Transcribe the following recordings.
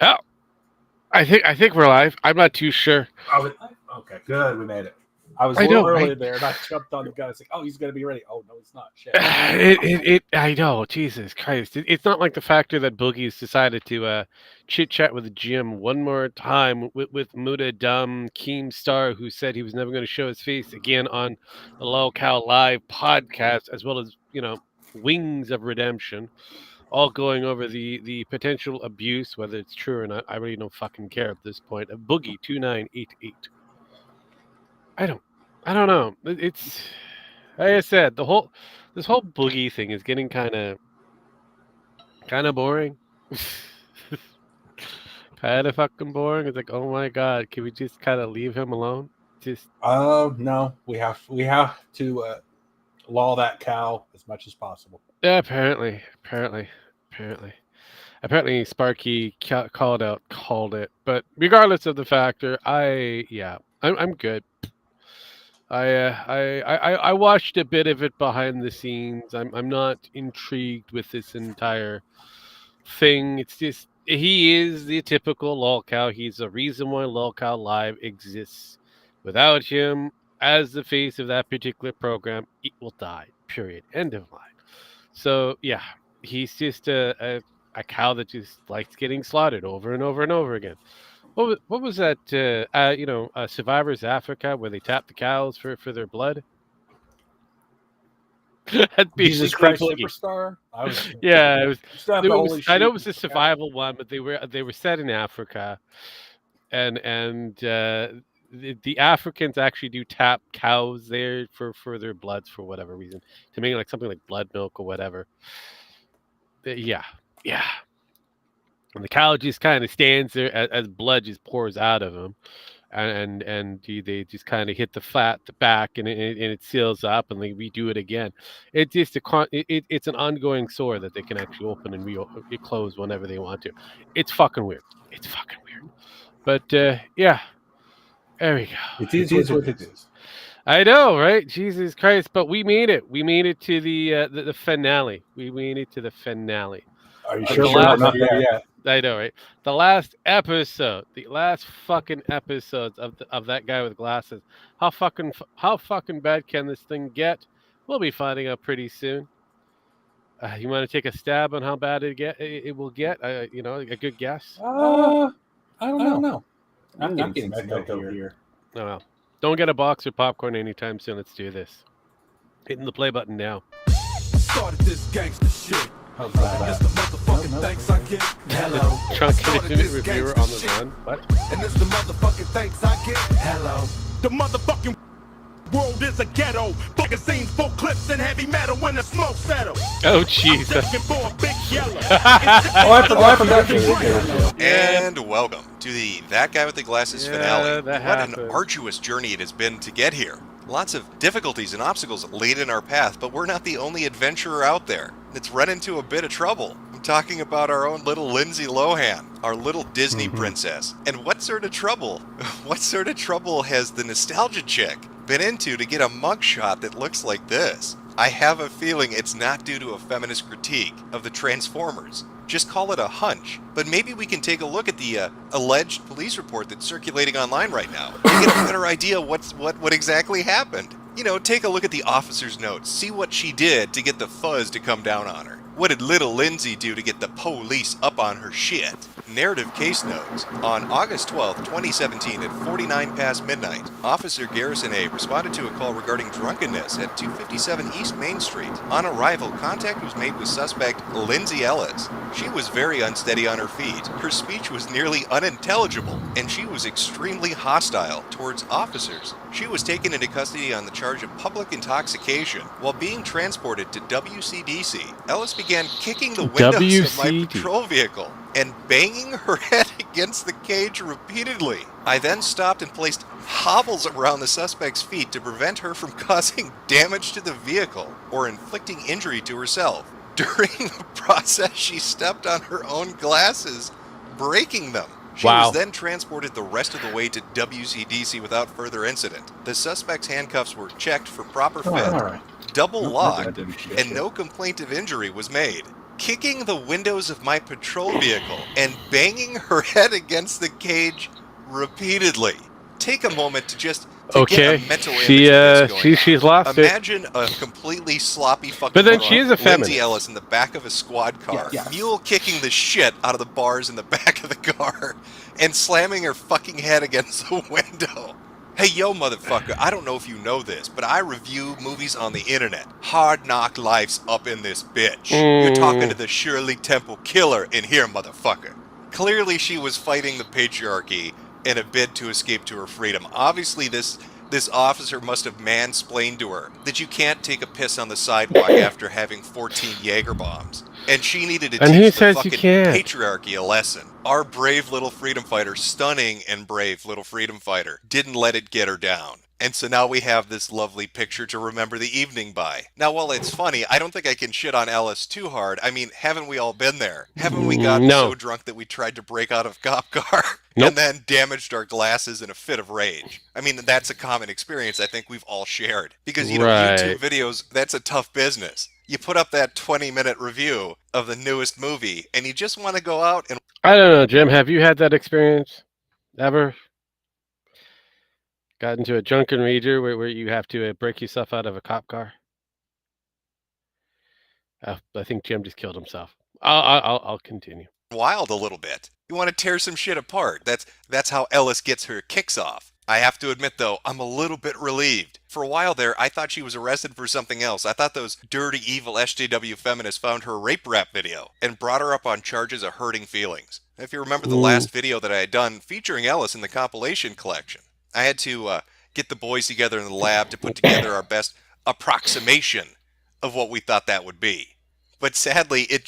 Oh, I think we're live. I'm not too sure. Okay, good. We made it. I was a I little know, early right? there, and I jumped on the gun. It's like, oh, he's going to be ready. Oh, no, he's not. Shit. I know. Jesus Christ! It's not like the factor that Boogie's decided to chit chat with Jim one more time with Muda Dum Keemstar, who said he was never going to show his face again on the Low Cow Live podcast, as well as Wings of Redemption, all going over the potential abuse, whether it's true or not. I really don't fucking care at this point. Of Boogie 2988. I don't. I don't know. It's like I said, this whole boogie thing is getting kind of boring. Kind of fucking boring. It's like, oh my god, can we just kind of leave him alone? Just No, we have to law that cow as much as possible. yeah. Apparently, Sparky called it. But regardless of the factor, I'm good. I watched a bit of it behind the scenes. I'm not intrigued with this entire thing. It's just he is the typical lolcow. He's the reason why lolcow live exists. Without him as the face of that particular program, it will die. Period. End of line. So yeah, he's just a cow that just likes getting slaughtered over and over and over again. What was that? Survivors Africa, where they tap the cows for their blood. That's Jesus basically Christ Boogie. Superstar. I was. Yeah, it was. Stop It the was holy I know sheep it was a and cow. survival one, but they were set in Africa, and the Africans actually do tap cows there for their bloods for whatever reason to make like something like blood milk or whatever. Yeah, yeah. And the cow just kind of stands there as blood just pours out of him, they just kind of hit the back, and it seals up, and they redo it again. It's just it's an ongoing sore that they can actually open and close whenever they want to. It's fucking weird. It's fucking weird. But yeah, there we go. It is what it is. I know, right? Jesus Christ! But we made it. We made it to the finale. We made it to the finale. Are you But sure the we're last not there yet? I know, right? The last fucking episodes of that guy with glasses. How fucking bad can this thing get? We'll be finding out pretty soon. You want to take a stab on how bad it will get? A good guess. I don't know. I'm getting some Meto here. Oh well. Don't get a box or popcorn anytime soon. Let's do this. Hitting the play button now. Started this gangster shit. How's that? It's the motherfucking thanks I get. Hello. Truncated reviewer on the run. What? And it's the motherfucking thanks I get. Hello. The motherfucking world is a ghetto. Magazines full clips and heavy metal when the smoke settles. Oh Jesus. I'm checking for a big yellow. I forgot. And welcome to the That Guy with the Glasses finale. that What an happened. arduous journey it has been to get here. Lots of difficulties and obstacles laid in our path, but we're not the only adventurer out there that's run into a bit of trouble. I'm talking about our own little Lindsay Lohan, our little Disney princess. And what sort of trouble has the nostalgia chick been into to get a mugshot that looks like this? I have a feeling it's not due to a feminist critique of the Transformers. Just call it a hunch. But maybe we can take a look at the alleged police report that's circulating online right now to get a better idea what exactly happened. You know, take a look at the officer's notes. See what she did to get the fuzz to come down on her. What did little Lindsay do to get the police up on her shit? Narrative case notes. On August 12th, 2017 at 49 past midnight, Officer Garrison A. responded to a call regarding drunkenness at 257 East Main Street. On arrival, contact was made with suspect Lindsay Ellis. She was very unsteady on her feet. Her speech was nearly unintelligible, and she was extremely hostile towards officers. She was taken into custody on the charge of public intoxication. While being transported to WCDC, Ellis began kicking the windows of my patrol vehicle and banging her head against the cage repeatedly. I then stopped and placed hobbles around the suspect's feet to prevent her from causing damage to the vehicle or inflicting injury to herself. During the process, she stepped on her own glasses, breaking them. She was then transported the rest of the way to WCDC without further incident. The suspect's handcuffs were checked for proper fit, double locked, and no complaint of injury was made. kicking the windows of my patrol vehicle and banging her head against the cage repeatedly. Take a moment to just get a mental image of this going on. She's lost Imagine a completely sloppy fucking But then she is a Lindsay feminist. Ellis in the back of a squad car, Yes. mule kicking the shit out of the bars in the back of the car, and slamming her fucking head against the window. Hey, yo, motherfucker, I don't know if you know this, but I review movies on the internet. Hard Knock Life's up in this bitch. You're talking to the Shirley Temple killer in here, motherfucker. Clearly she was fighting the patriarchy in a bid to escape to her freedom. Obviously this officer must have mansplained to her that you can't take a piss on the sidewalk after having 14 Jaeger bombs. And she needed to teach the fucking patriarchy a lesson. Our brave little freedom fighter, stunning and brave little freedom fighter, didn't let it get her down. And so now we have this lovely picture to remember the evening by. Now, while it's funny, I don't think I can shit on Ellis too hard. I mean, haven't we all been there? Haven't we gotten so drunk that we tried to break out of a cop car and then damaged our glasses in a fit of rage? I mean, that's a common experience I think we've all shared. Because, you know, YouTube videos, that's a tough business. You put up that 20-minute review of the newest movie, and you just want to go out and... I don't know, Jim. Have you had that experience? Ever? Got into a drunken rager where you have to break yourself out of a cop car? I think Jim just killed himself. I'll continue. Wild a little bit. You want to tear some shit apart. That's how Ellis gets her kicks off. I have to admit, though, I'm a little bit relieved. For a while there, I thought she was arrested for something else. I thought those dirty, evil SJW feminists found her rape rap video and brought her up on charges of hurting feelings. If you remember the last video that I had done featuring Ellis in the compilation collection, I had to get the boys together in the lab to put together our best approximation of what we thought that would be. But sadly, it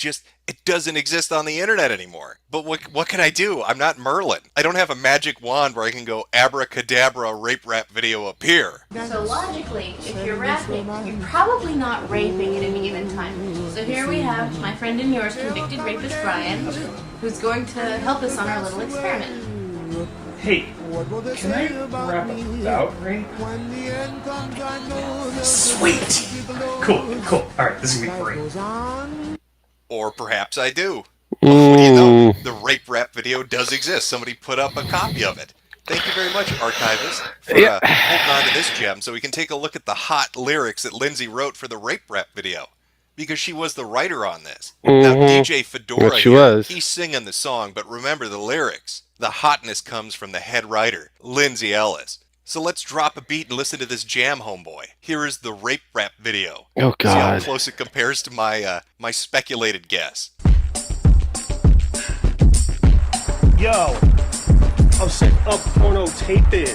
doesn't exist on the internet anymore. But what can I do? I'm not Merlin. I don't have a magic wand where I can go abracadabra rape rap video appear. So logically, if you're rapping, you're probably not raping at any given time. So here we have my friend and yours, convicted rapist Brian, who's going to help us on our little experiment. Hey, can I rap about rape? Sweet! Cool. Alright, this is gonna be great. Or perhaps I do. What do you know? The rape rap video does exist. Somebody put up a copy of it. Thank you very much, archivist, for holding on to this gem so we can take a look at the hot lyrics that Lindsay wrote for the rape rap video. Because she was the writer on this. Now, DJ Fedora here, he's singing the song, but remember the lyrics. The hotness comes from the head writer, Lindsay Ellis. So let's drop a beat and listen to this jam, homeboy. Here is the rape rap video. Oh, God. See how close it compares to my my speculated guess. Yo, I'm sick of porno taping.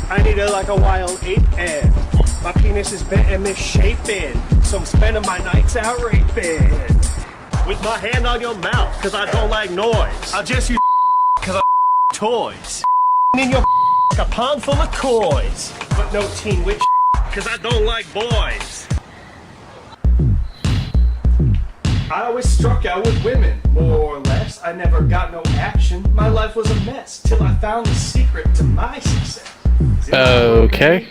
I need it like a wild ape and my penis is bent and misshapen. So I'm spending my nights out raping. With my hand on your mouth, cause I don't like noise. I'll just use cause I toys. In your like a pond full of toys. But no teen witch cause I don't like boys. I always struck out with women, more or less. I never got no action. My life was a mess till I found the secret to my success. Okay.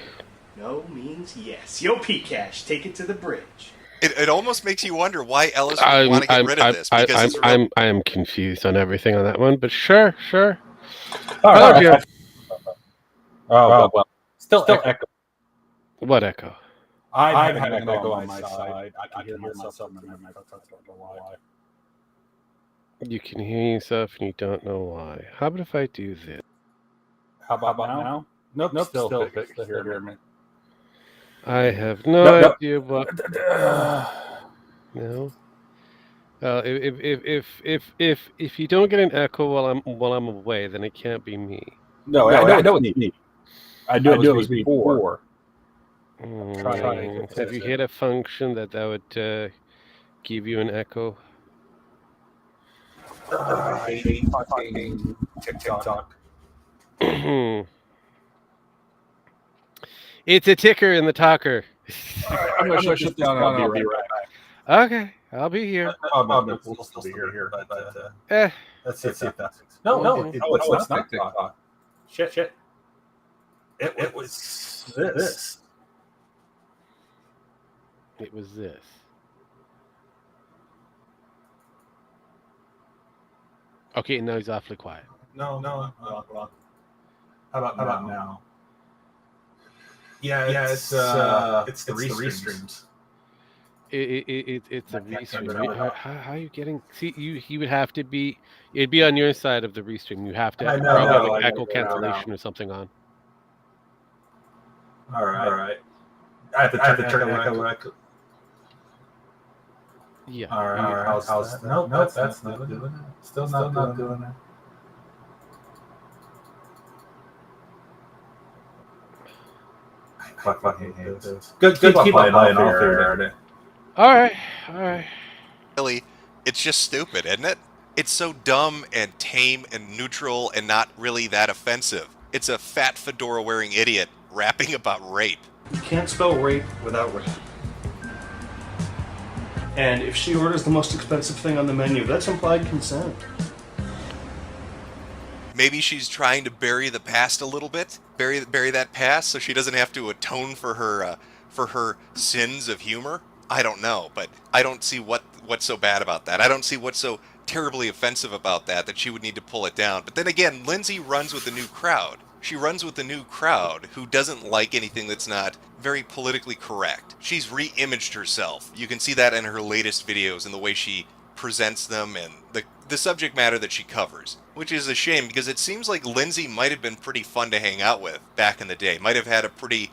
No means yes. Yo, P-Cash, take it to the bridge. It almost makes you wonder why Ellis would want to get rid of this. Because I am confused on everything on that one, but sure. Oh, Jeff. Well. Still echo. What echo? I have an echo on my side. I can hear myself in my microphone. I don't know why. You can hear yourself and you don't know why. How about if I do this? How about now? Nope, still hear me. I have no idea what. No. If you don't get an echo while I'm away, then it can't be me. No, I know it's me. I knew it was before. Have you hit a function that would give you an echo? I hate fucking TikTok. It's a ticker in the talker. I'm going to shut down and I'll be right back. Okay, I'll be here. We'll still be here, but let's see if that's... No, it's not TikTok. Shit. It was this. It was this. Okay, now he's awfully quiet. No. Hold on. How about now? Yeah, it's the restreams. It's a restream. How are you getting? See, he would have to be. It'd be on your side of the restream. You have to I probably have know, like I echo gotta go cancellation now. or something on. All right. I have to turn echo. Yeah. All right. How's that? No, that's not doing it. Still not doing it. I fucking hate this. Good keep on playing off here. All right. Really, it's just stupid, isn't it? It's so dumb and tame and neutral and not really that offensive. It's a fat fedora-wearing idiot rapping about rape. You can't spell rape without rape. And if she orders the most expensive thing on the menu, that's implied consent. Maybe she's trying to bury the past a little bit, bury that past, so she doesn't have to atone for her sins of humor. I don't know, but I don't see what's so bad about that. I don't see what's so terribly offensive about that she would need to pull it down. But then again, Lindsay runs with a new crowd. She runs with a new crowd who doesn't like anything that's not very politically correct. She's re-imaged herself. You can see that in her latest videos and the way she presents them and the subject matter that she covers, which is a shame because it seems like Lindsay might have been pretty fun to hang out with back in the day. Might have had a pretty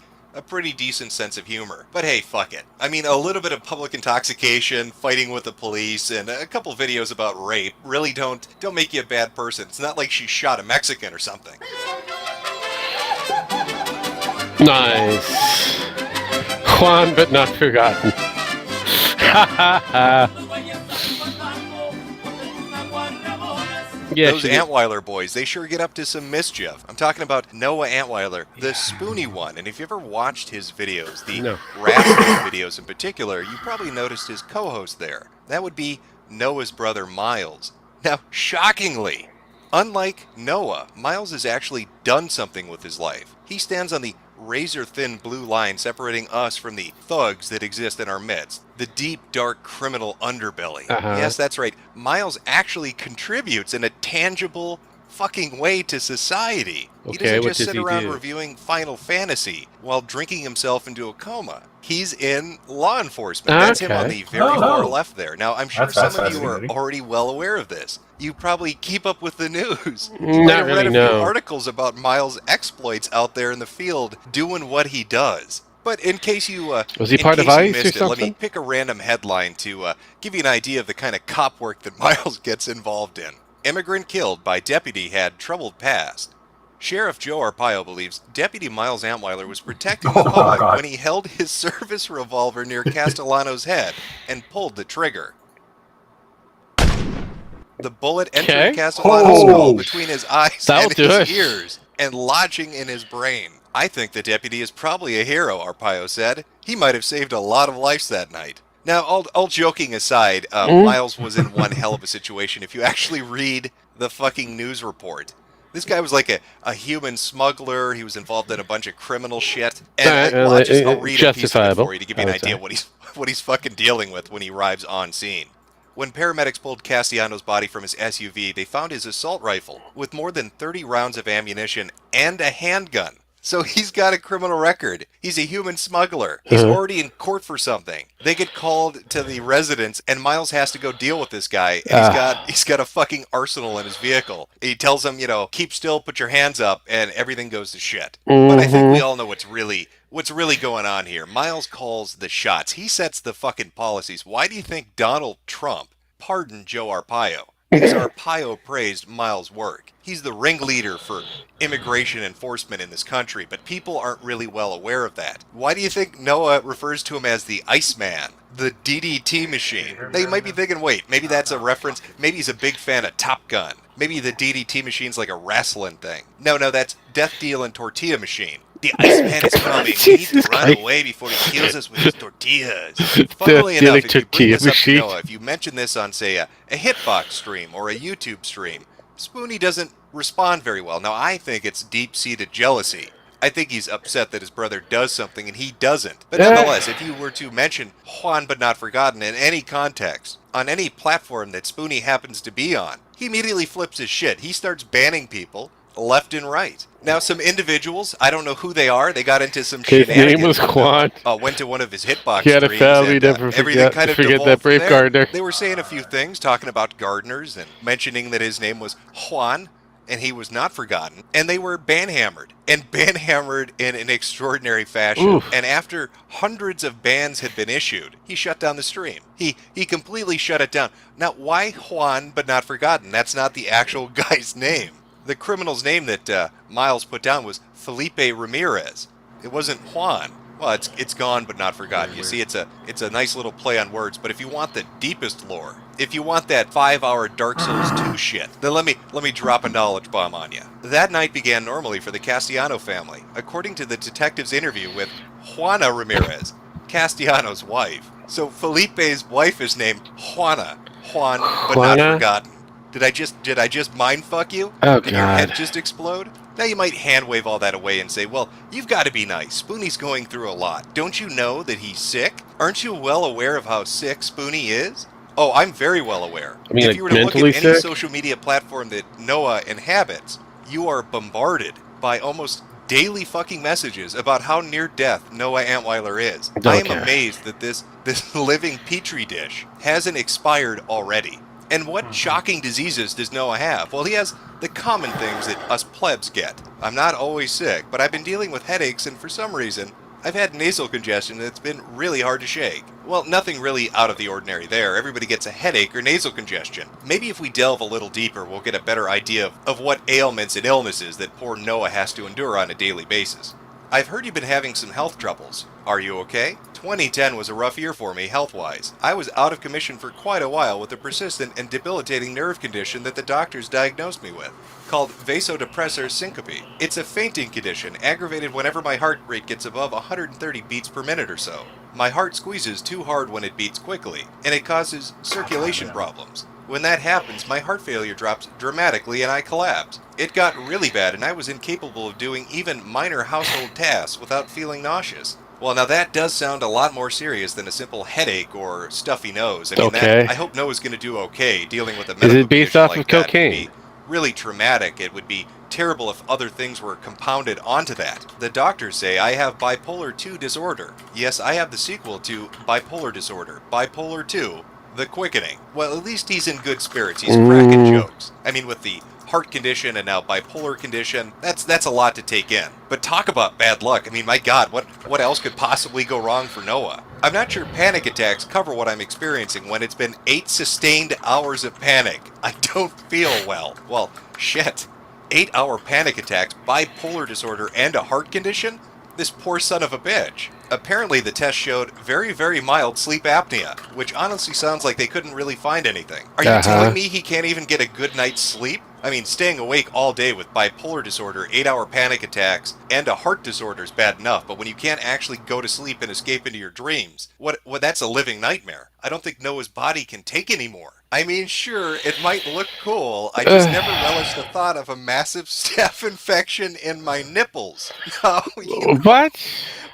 decent sense of humor. But hey, fuck it. I mean, a little bit of public intoxication, fighting with the police, and a couple videos about rape really don't make you a bad person. It's not like she shot a Mexican or something. Nice. Juan, but not forgotten. Ha ha ha. Yeah, those Antweiler boys, they sure get up to some mischief. I'm talking about Noah Antweiler, the spoony one. And if you ever watched his videos, the wrestling videos in particular, you probably noticed his co-host there. That would be Noah's brother, Miles. Now, shockingly, unlike Noah, Miles has actually done something with his life. He stands on the razor-thin blue line separating us from the thugs that exist in our midst. The deep, dark criminal underbelly. Yes, that's right. Miles actually contributes in a tangible fucking way to society. He doesn't just sit around reviewing Final Fantasy while drinking himself into a coma. He's in law enforcement. That's him on the very far left there. Now, I'm sure some of you are already well aware of this. You probably keep up with the news. You might have read a few articles about Miles' exploits out there in the field doing what he does. But in case you was he part of ICE or something? Let me pick a random headline to give you an idea of the kind of cop work that Miles gets involved in. Immigrant killed by deputy had troubled past. Sheriff Joe Arpaio believes Deputy Miles Antweiler was protecting the public when he held his service revolver near Castellano's head and pulled the trigger. The bullet entered Castellano's skull between his eyes and his ears and lodging in his brain. I think the deputy is probably a hero, Arpaio said. He might have saved a lot of lives that night. Now, all joking aside, Miles was in one hell of a situation. If you actually read the fucking news report, this guy was like a human smuggler. He was involved in a bunch of criminal shit. And I'll read a piece of it for you to give you an idea what he's fucking dealing with when he arrives on scene. When paramedics pulled Castellanos' body from his SUV, they found his assault rifle with more than 30 rounds of ammunition and a handgun. So he's got a criminal record. He's a human smuggler. He's already in court for something. They get called to the residence, and Miles has to go deal with this guy. And he's got a fucking arsenal in his vehicle. He tells him, keep still, put your hands up, and everything goes to shit. But I think we all know what's really going on here. Miles calls the shots. He sets the fucking policies. Why do you think Donald Trump pardoned Joe Arpaio? Because Arpaio praised Miles' work. He's the ringleader for immigration enforcement in this country, but people aren't really well aware of that. Why do you think Noah refers to him as the Iceman, the DDT machine? They might be thinking, wait, maybe that's a reference. Maybe he's a big fan of Top Gun. Maybe the DDT machine's like a wrestling thing. No, that's Death Deal and Tortilla Machine. The Iceman is coming. We need to run away before he kills us with his tortillas. Funnily enough, if you bring this up to Noah, if you mention this on, say, a Hitbox stream or a YouTube stream, Spoony doesn't respond very well. Now, I think it's deep-seated jealousy. I think he's upset that his brother does something and he doesn't. But nonetheless, if you were to mention Juan but not forgotten in any context, on any platform that Spoony happens to be on, he immediately flips his shit. He starts banning people left and right. Now, some individuals, I don't know who they are, they got into some His shenanigans. name was Juan. Went to one of his hitbox He had a streams, family, and never everything kind of forget that devolved from brave there. gardener. They were saying a few things, talking about gardeners and mentioning that his name was Juan, and he was not forgotten. And they were banhammered in an extraordinary fashion. Oof. And after hundreds of bans had been issued, he shut down the stream. He completely shut it down. Now, why Juan but not forgotten? That's not the actual guy's name. The criminal's name that Miles put down was Felipe Ramirez. It wasn't Juan. Well, it's gone but not forgotten. You see, it's a nice little play on words. But if you want the deepest lore, if you want that 5-hour Dark Souls 2 shit, then let me drop a knowledge bomb on you. That night began normally for the Castellano family, according to the detective's interview with Juana Ramirez, Castellano's wife. So Felipe's wife is named Juana, Juan but not forgotten. Did I just mind fuck you? Oh, Did your head just explode? Now you might hand wave all that away and say, well, you've got to be nice. Spoonie's going through a lot. Don't you know that he's sick? Aren't you well aware of how sick Spoonie is? Oh, I'm very well aware. I mean, if like, you were to look at mentally any sick? social media platform that Noah inhabits, you are bombarded by almost daily fucking messages about how near death Noah Antweiler is. I am amazed that this living petri dish hasn't expired already. And what shocking diseases does Noah have? Well, he has the common things that us plebs get. I'm not always sick, but I've been dealing with headaches, and for some reason, I've had nasal congestion that's been really hard to shake. Well, nothing really out of the ordinary there. Everybody gets a headache or nasal congestion. Maybe if we delve a little deeper, we'll get a better idea of what ailments and illnesses that poor Noah has to endure on a daily basis. I've heard you've been having some health troubles. Are you okay? 2010 was a rough year for me, health-wise. I was out of commission for quite a while with a persistent and debilitating nerve condition that the doctors diagnosed me with, called vasodepressor syncope. It's a fainting condition, aggravated whenever my heart rate gets above 130 beats per minute or so. My heart squeezes too hard when it beats quickly, and it causes circulation problems. When that happens, my heart failure drops dramatically and I collapse. It got really bad and I was incapable of doing even minor household tasks without feeling nauseous. Well, now that does sound a lot more serious than a simple headache or stuffy nose. I mean, I hope Noah's going to do okay dealing with a medical condition like that. Is it based off of cocaine? It would be really traumatic. It would be terrible if other things were compounded onto that. The doctors say I have bipolar 2 disorder. Yes, I have the sequel to bipolar disorder, Bipolar 2. The Quickening. Well, at least he's in good spirits. He's cracking jokes. I mean, with the heart condition and now bipolar condition, that's a lot to take in. But talk about bad luck. I mean, my God, what else could possibly go wrong for Noah? I'm not sure panic attacks cover what I'm experiencing when it's been 8 sustained hours of panic. I don't feel well. Well, shit. 8-hour panic attacks, bipolar disorder, and a heart condition? This poor son of a bitch. Apparently the test showed very, very mild sleep apnea, which honestly sounds like they couldn't really find anything. Are you telling me he can't even get a good night's sleep? I mean, staying awake all day with bipolar disorder, 8-hour panic attacks, and a heart disorder is bad enough, but when you can't actually go to sleep and escape into your dreams, that's a living nightmare. I don't think Noah's body can take anymore. I mean, sure, it might look cool. I just never relished the thought of a massive staph infection in my nipples. No, what?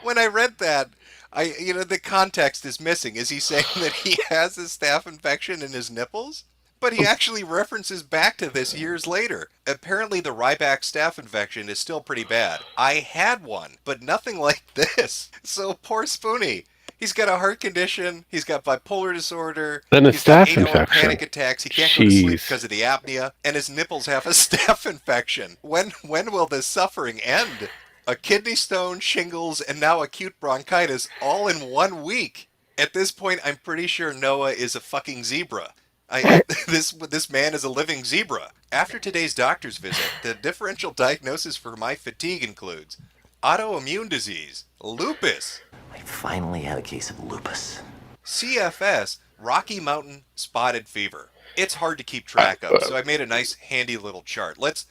When I read that, the context is missing. Is he saying that he has a staph infection in his nipples? But he actually references back to this years later. Apparently the Ryback staph infection is still pretty bad. I had one, but nothing like this. So poor Spoonie. He's got a heart condition, he's got bipolar disorder, then a he's got staph 8-hour infection. Panic attacks, he can't go to sleep because of the apnea, and his nipples have a staph infection. When will this suffering end? A kidney stone, shingles, and now acute bronchitis all in 1 week. At this point, I'm pretty sure Noah is a fucking zebra. This man is a living zebra. After today's doctor's visit, the differential diagnosis for my fatigue includes autoimmune disease, lupus. I finally had a case of lupus. CFS, Rocky Mountain Spotted Fever. It's hard to keep track of, so I made a nice handy little chart. Let's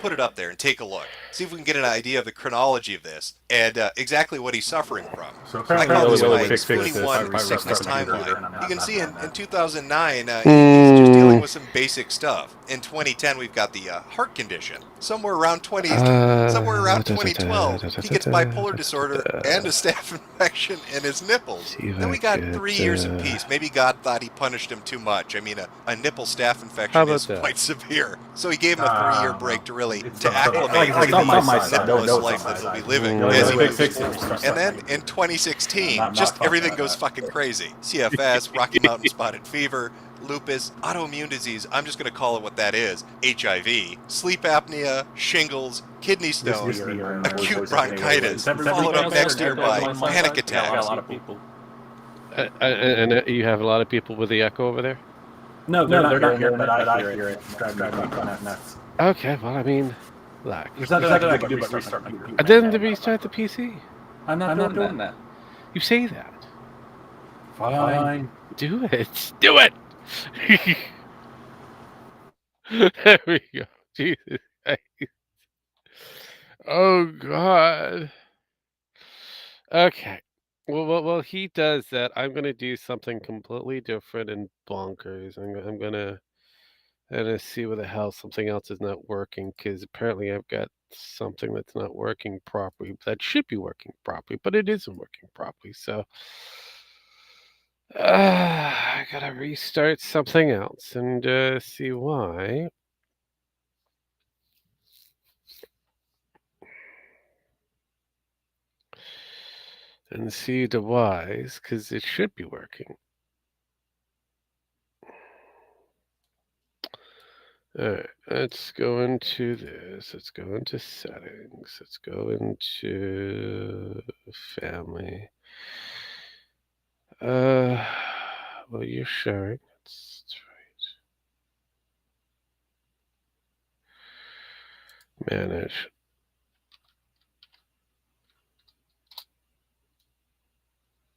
put it up there and take a look. See if we can get an idea of the chronology of this and exactly what he's suffering from. So I call this my fix 21 sickness timeline. You can see in 2009, he's just dealing with some basic stuff. In 2010, we've got the heart condition. Somewhere around 2012, he gets bipolar disorder and a staph infection in his nipples. Then we got 3 years of peace. Maybe God thought he punished him too much. I mean, a nipple nipple staph How infection about is that? quite severe. So he gave him a 3-year break to really to acclimate like to the on my new side. nippleless No, it's life on that my he'll be side. living No, as no, he no, moves fix it. forward. And then in 2016, Not just talking everything about goes that. fucking crazy. CFS, Rocky Mountain spotted fever, lupus, autoimmune disease, I'm just going to call it what that is, HIV, sleep apnea, shingles, kidney stones, acute bronchitis, followed up next year by panic attacks. A lot of people. And you have a lot of people with the echo over there? No, they're not hearing it, but I hear it. It's driving me fucking nuts. Okay, well, I mean, look. There's nothing I can do but restart my computer. And then to restart the PC. I'm not doing that. You say that. Fine. Do it. Do it! There we go. Jesus Christ. Oh, God. Okay. Well, he does that. I'm going to do something completely different and bonkers. I'm gonna see what the hell something else is not working, because apparently I've got something that's not working properly that should be working properly, but it isn't working properly. So I gotta restart something else and see why. And see the whys, because it should be working. Alright, let's go into this. Let's go into settings. Let's go into family. Well, you're sharing. That's right. Manage.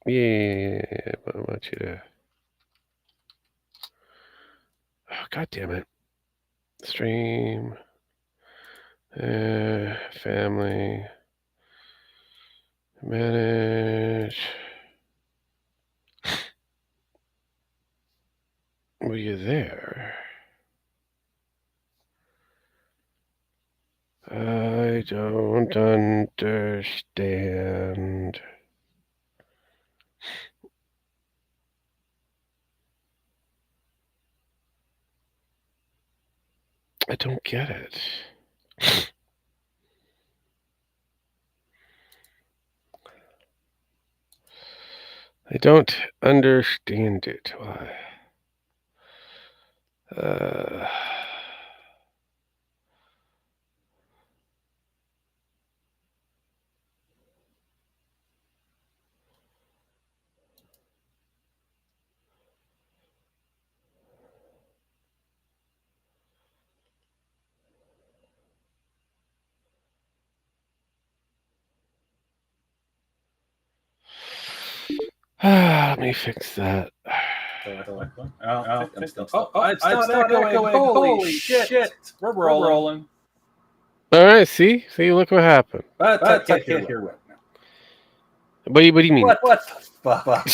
Yeah, but I want you to. Oh, God damn it. Stream. Family. Manage. Were you there? I don't understand. I don't get it. I don't understand it. Why? Let me fix that. I'm still. It's not echoing. Holy shit. We're rolling. All right, see, look what happened. But I can't hear what now. What do you mean? What the fuck?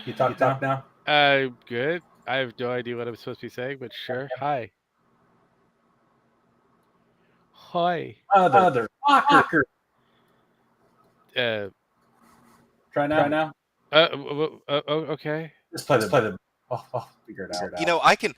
You talk now? I'm good. I have no idea what I'm supposed to be saying, but sure. Hi. Hi. Other fucker. Try now. Okay. Just play the. I'll figure it out. You know, I can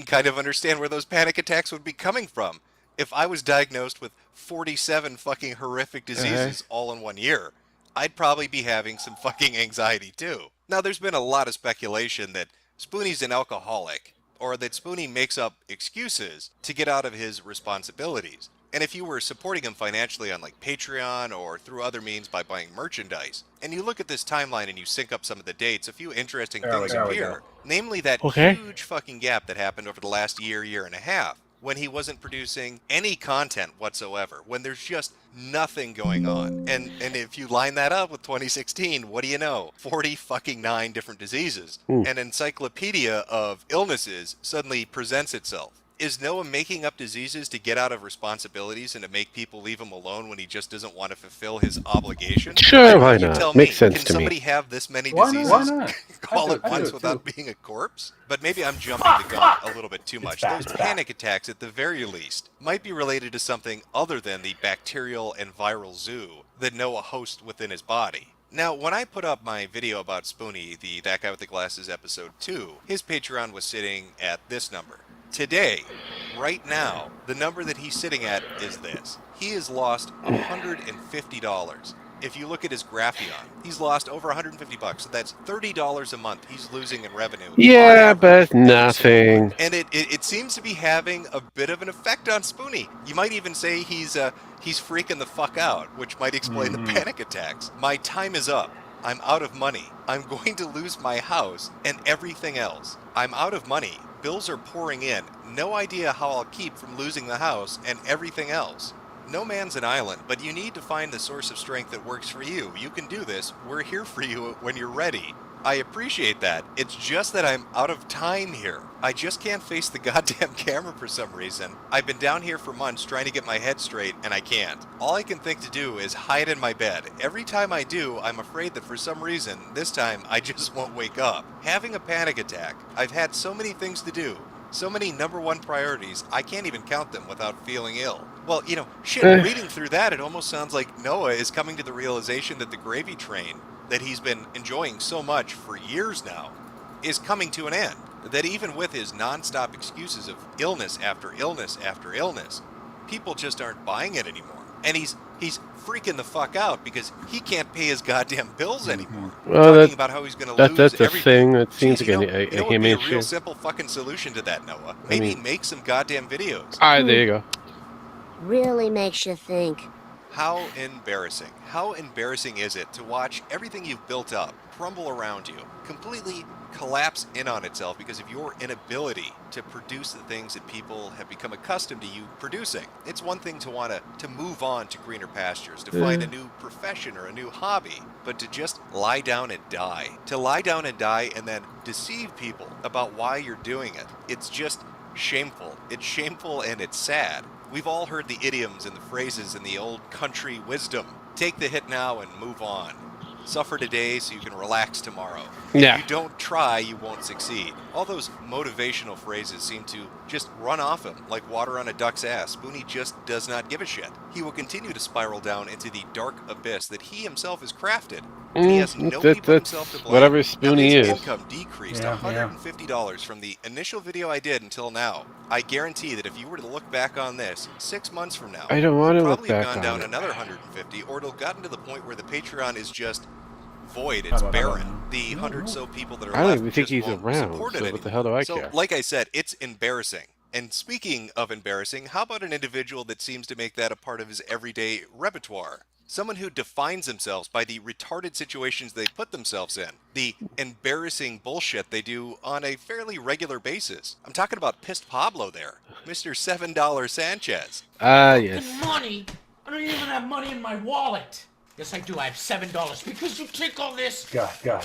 kind of understand where those panic attacks would be coming from. If I was diagnosed with 47 fucking horrific diseases all in 1 year, I'd probably be having some fucking anxiety too. Now, there's been a lot of speculation that Spoonie's an alcoholic, or that Spoonie makes up excuses to get out of his responsibilities. And if you were supporting him financially on like Patreon or through other means by buying merchandise, and you look at this timeline and you sync up some of the dates, a few interesting things appear. Namely that huge fucking gap that happened over the last year and a half, when he wasn't producing any content whatsoever, when there's just nothing going on. And if you line that up with 2016, what do you know? 49 different diseases. An encyclopedia of illnesses suddenly presents itself. Is Noah making up diseases to get out of responsibilities and to make people leave him alone when he just doesn't want to fulfill his obligation? Sure, why You not? tell Makes me, sense can to somebody me. have this many Why diseases not? all at once without being a corpse? But maybe I'm jumping the gun a little bit too much. Those panic attacks, at the very least, might be related to something other than the bacterial and viral zoo that Noah hosts within his body. Now, when I put up my video about Spoonie, the That Guy with the Glasses episode 2, his Patreon was sitting at this number. Today, right now, the number that he's sitting at is this. He has lost $150. If you look at his Grapheon, he's lost over $150. So that's $30 a month he's losing in revenue. Yeah, but nothing. And it seems to be having a bit of an effect on Spoonie. You might even say he's freaking the fuck out, which might explain the panic attacks. My time is up. I'm out of money. I'm going to lose my house and everything else. I'm out of money. Bills are pouring in. No idea how I'll keep from losing the house and everything else. No man's an island, but you need to find the source of strength that works for you. You can do this. We're here for you when you're ready. I appreciate that. It's just that I'm out of time here. I just can't face the goddamn camera for some reason. I've been down here for months trying to get my head straight, and I can't. All I can think to do is hide in my bed. Every time I do, I'm afraid that for some reason, this time, I just won't wake up. Having a panic attack. I've had so many things to do. So many number one priorities, I can't even count them without feeling ill. Well, you know, shit, reading through that, it almost sounds like Noah is coming to the realization that the gravy train that he's been enjoying so much for years now is coming to an end. That even with his nonstop excuses of illness after illness after illness, people just aren't buying it anymore. And he's freaking the fuck out because he can't pay his goddamn bills anymore. Well, Talking about how he's going to lose that's a everything. thing. That seems Gee, like a him a issue. real simple fucking solution to that, Noah. Maybe make some goddamn videos. All right, there you go. Really makes you think. How embarrassing. How embarrassing is it to watch everything you've built up crumble around you, completely collapse in on itself because of your inability to produce the things that people have become accustomed to you producing. It's one thing to want to move on to greener pastures, to find a new profession or a new hobby, but to just lie down and die. To lie down and die and then deceive people about why you're doing it. It's just shameful. It's shameful and it's sad. We've all heard the idioms and the phrases in the old country wisdom. Take the hit now and move on. Suffer today so you can relax tomorrow. Yeah. If you don't try, you won't succeed. All those motivational phrases seem to just run off him like water on a duck's ass. Spoonie just does not give a shit. He will continue to spiral down into the dark abyss that he himself has crafted. And he has nobody but himself to blame. Whatever Spoonie his is. income decreased $150 from the initial video I did until now. I guarantee that if you were to look back on this 6 months from now, I don't want to look probably back have on gone down it. another 150, or it'll have gotten to the point where the Patreon is just void. It's barren. The 100 so people that are I don't left even think just he's won't around, support it so what anymore. the hell do I So, care? like I said, it's embarrassing. And speaking of embarrassing, how about an individual that seems to make that a part of his everyday repertoire? Someone who defines themselves by the retarded situations they put themselves in, the embarrassing bullshit they do on a fairly regular basis. I'm talking about Pissed Pablo there, Mr. $7 Sanchez. Yes. Money? I don't even have money in my wallet. Yes, I do. I have $7 because you take all this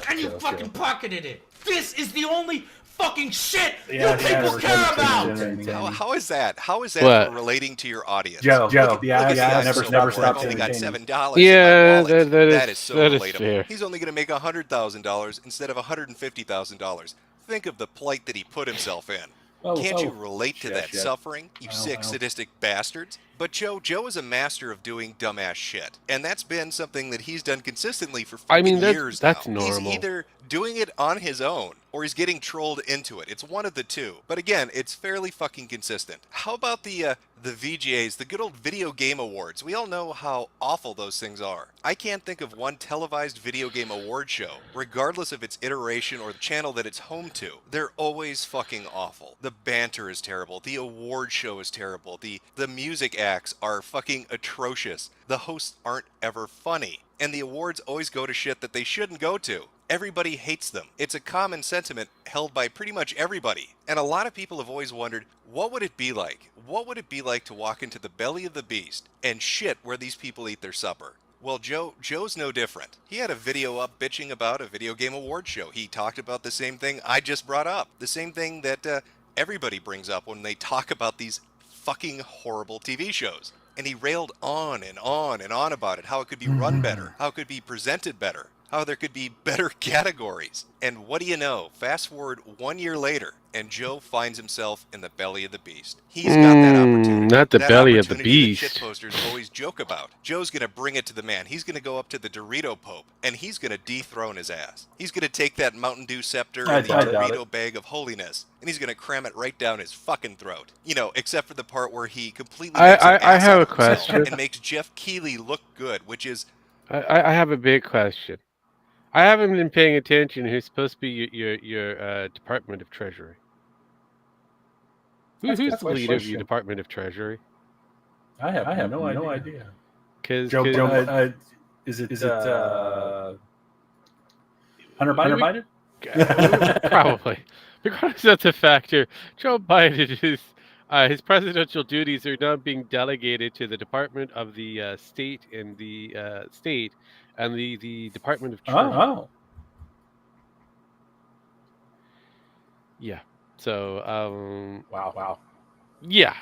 and you fucking pocketed it. This is the only fucking shit you people care about. How is that? How is that relating to your audience? Joe, Look yeah, never I've stopped only got $7 Yeah, in my wallet. that is so that is relatable. fair. He's only going to make $100,000 instead of $150,000. Think of the plight that he put himself in. Can't you relate to that suffering, you sick, sadistic bastards? But Joe is a master of doing dumbass shit. And that's been something that he's done consistently for years now. That's normal. He's either doing it on his own or he's getting trolled into it. It's one of the two. But again, it's fairly fucking consistent. How about the VGAs, the good old video game awards? We all know how awful those things are. I can't think of one televised video game award show, regardless of its iteration or the channel that it's home to. They're always fucking awful. The banter is terrible. The award show is terrible. The music acts are fucking atrocious. The hosts aren't ever funny. And the awards always go to shit that they shouldn't go to. Everybody hates them. It's a common sentiment held by pretty much everybody. And a lot of people have always wondered, what would it be like? What would it be like to walk into the belly of the beast and shit where these people eat their supper? Well, Joe's no different. He had a video up bitching about a video game award show. He talked about the same thing I just brought up. The same thing that everybody brings up when they talk about these fucking horrible TV shows. And he railed on and on and on about it, how it could be run better, how it could be presented better. how there could be better categories. And what do you know? Fast forward 1 year later, and Joe finds himself in the belly of the beast. He's got that opportunity. Not the that belly of the opportunity beast. that shitposters always joke about. Joe's going to bring it to the man. He's going to go up to the Dorito Pope, and he's going to dethrone his ass. He's going to take that Mountain Dew scepter and the Dorito bag of holiness, and he's going to cram it right down his fucking throat. You know, except for the part where he completely makes an ass have out a of himself question. and makes Jeff Keighley look good, which is... I have a big question. I haven't been paying attention. Who's supposed to be your Department of Treasury? Who's the leader of your Department of Treasury? I have no idea. Because is it Hunter Biden? Probably. Because that's a factor. Joe Biden is his presidential duties are now being delegated to the Department of the State and the the Department of Treasury. Oh. Yeah. So Wow. Yeah.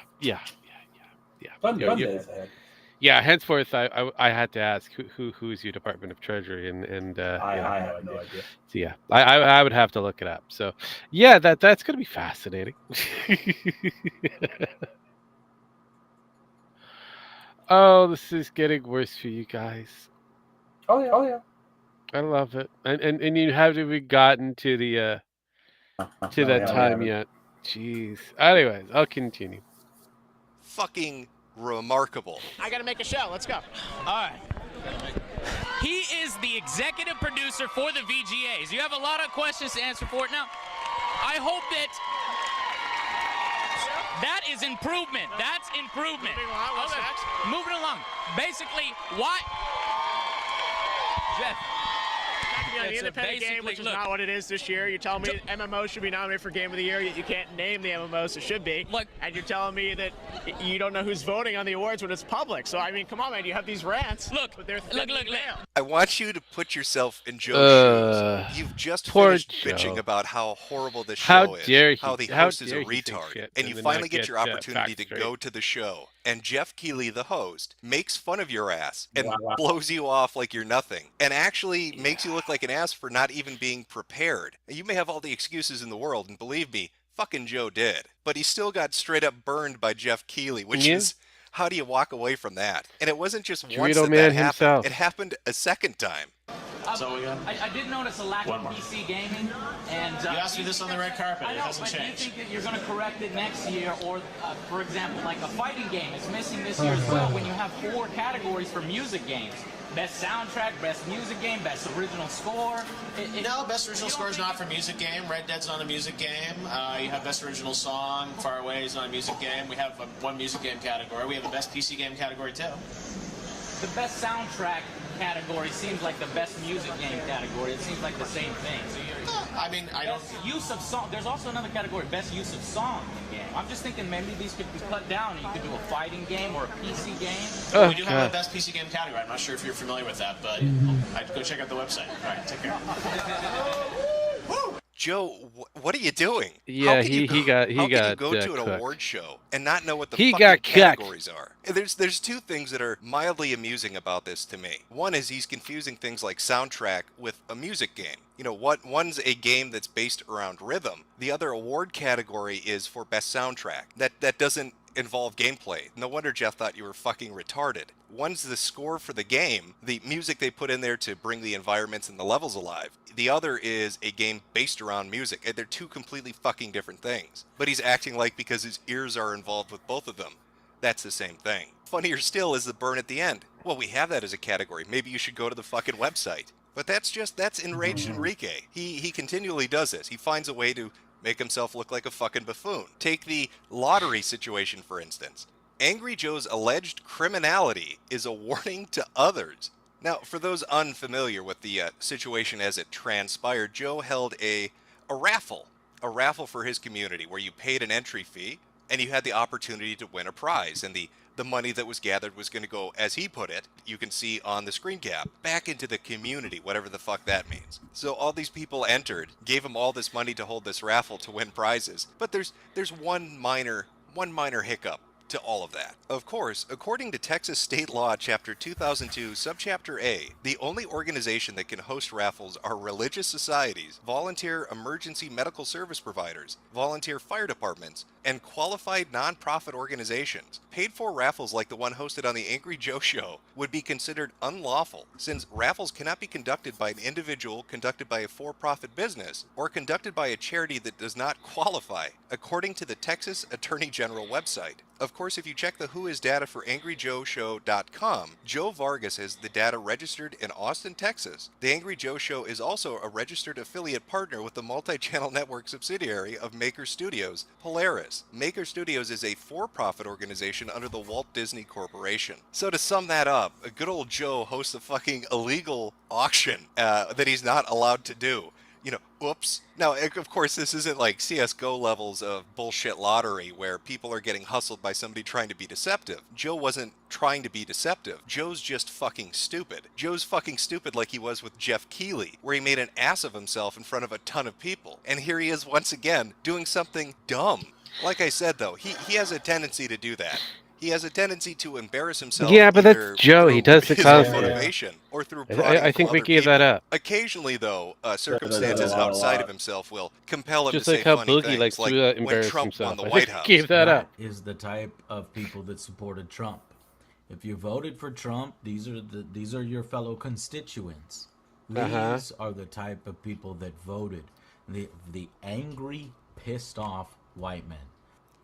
Fun days ahead. Yeah. Henceforth, I had to ask who's your Department of Treasury, and I have no idea. So yeah, I would have to look it up. So yeah, that's gonna be fascinating. Oh, this is getting worse for you guys. Oh yeah. I love it, and you haven't even gotten to the to that time yet. Jeez. Anyways, I'll continue. Fucking remarkable. I gotta make a show. Let's go. All right. He is the executive producer for the VGAs. You have a lot of questions to answer for it now. I hope that is improvement. That's improvement. Moving along. Basically, why? Jeff. On the independent game, which is not what it is this year. You're telling me MMO should be nominated for Game of the Year, yet you can't name the MMOs it should be. Look, and you're telling me that you don't know who's voting on the awards when it's public. So, I mean, come on, man. You have these rants. Look. I want you to put yourself in Joe's shoes. You've just finished bitching about how horrible this show is, how the host is a retard, and you finally get your opportunity to go to the show. And Jeff Keighley, the host, makes fun of your ass and blows you off like you're nothing, and actually makes you look like an ass for not even being prepared. You may have all the excuses in the world, and believe me, fucking Joe did. But he still got straight up burned by Jeff Keighley, which is, how do you walk away from that? And it wasn't just once that happened. Himself. It happened a second time. I did notice a lack of PC gaming, and you asked me this on the red carpet. It hasn't changed. Do you think that you're going to correct it next year, or for example, like a fighting game is missing this year as well? When you have 4 categories for music games: best soundtrack, best music game, best original score. No, best original score is not for music game. Red Dead's not a music game. You have best original song. Far Away is not a music game. We have one music game category. We have a best PC game category too. The best soundtrack category seems like the best music game category. It seems like the same thing. So I mean, I don't. Use of song. There's also another category, best use of song in the game. I'm just thinking maybe these could be cut down and you could do a fighting game or a PC game. We do have a best PC game category. I'm not sure if you're familiar with that, but I'd go check out the website. All right, take care. Joe, what are you doing? Yeah, he got How can you go to an cooked. award show and not know what the He fucking got categories are? There's 2 things that are mildly amusing about this to me. One is he's confusing things like soundtrack with a music game. You know, one's a game that's based around rhythm. The other award category is for best soundtrack. That doesn't involve gameplay. No wonder Jeff thought you were fucking retarded. One's the score for the game, the music they put in there to bring the environments and the levels alive. The other is a game based around music. They're 2 completely fucking different things. But he's acting like because his ears are involved with both of them, that's the same thing. Funnier still is the burn at the end. Well, we have that as a category. Maybe you should go to the fucking website. But that's enraged Enrique. He continually does this. He finds a way to make himself look like a fucking buffoon. Take the lottery situation, for instance. Angry Joe's alleged criminality is a warning to others. Now, for those unfamiliar with the situation as it transpired, Joe held a raffle for his community where you paid an entry fee and you had the opportunity to win a prize. And the money that was gathered was going to go, as he put it, you can see on the screen cap, back into the community, whatever the fuck that means. So all these people entered, gave him all this money to hold this raffle to win prizes. But there's one minor hiccup to all of that. Of course, according to Texas State Law, Chapter 2002, Subchapter A, the only organization that can host raffles are religious societies, volunteer emergency medical service providers, volunteer fire departments, and qualified nonprofit organizations. Paid-for raffles like the one hosted on the Angry Joe Show would be considered unlawful, since raffles cannot be conducted by an individual, conducted by a for-profit business, or conducted by a charity that does not qualify, according to the Texas Attorney General website. Of course, if you check the Who Is data for AngryJoeShow.com, Joe Vargas has the data registered in Austin, Texas. The Angry Joe Show is also a registered affiliate partner with the multi-channel network subsidiary of Maker Studios, Polaris. Maker Studios is a for-profit organization under the Walt Disney Corporation. So to sum that up, a good old Joe hosts a fucking illegal auction that he's not allowed to do. You know, whoops. Now, of course, this isn't like CSGO levels of bullshit lottery where people are getting hustled by somebody trying to be deceptive. Joe wasn't trying to be deceptive. Joe's just fucking stupid. Joe's fucking stupid like he was with Jeff Keighley, where he made an ass of himself in front of a ton of people. And here he is once again doing something dumb. Like I said, though, he has a tendency to do that. He has a tendency to embarrass himself. Yeah, but that's Joe. He does the constantly. Motivation or through I think we gave that up. Occasionally, though, circumstances outside of himself will compel him just to like say how funny Boogie things, likes like to when embarrass Trump himself. won the I White think House. Gave that up. Is the type of people that supported Trump. If you voted for Trump, these are your fellow constituents. These are the type of people that voted. The angry, pissed off white men.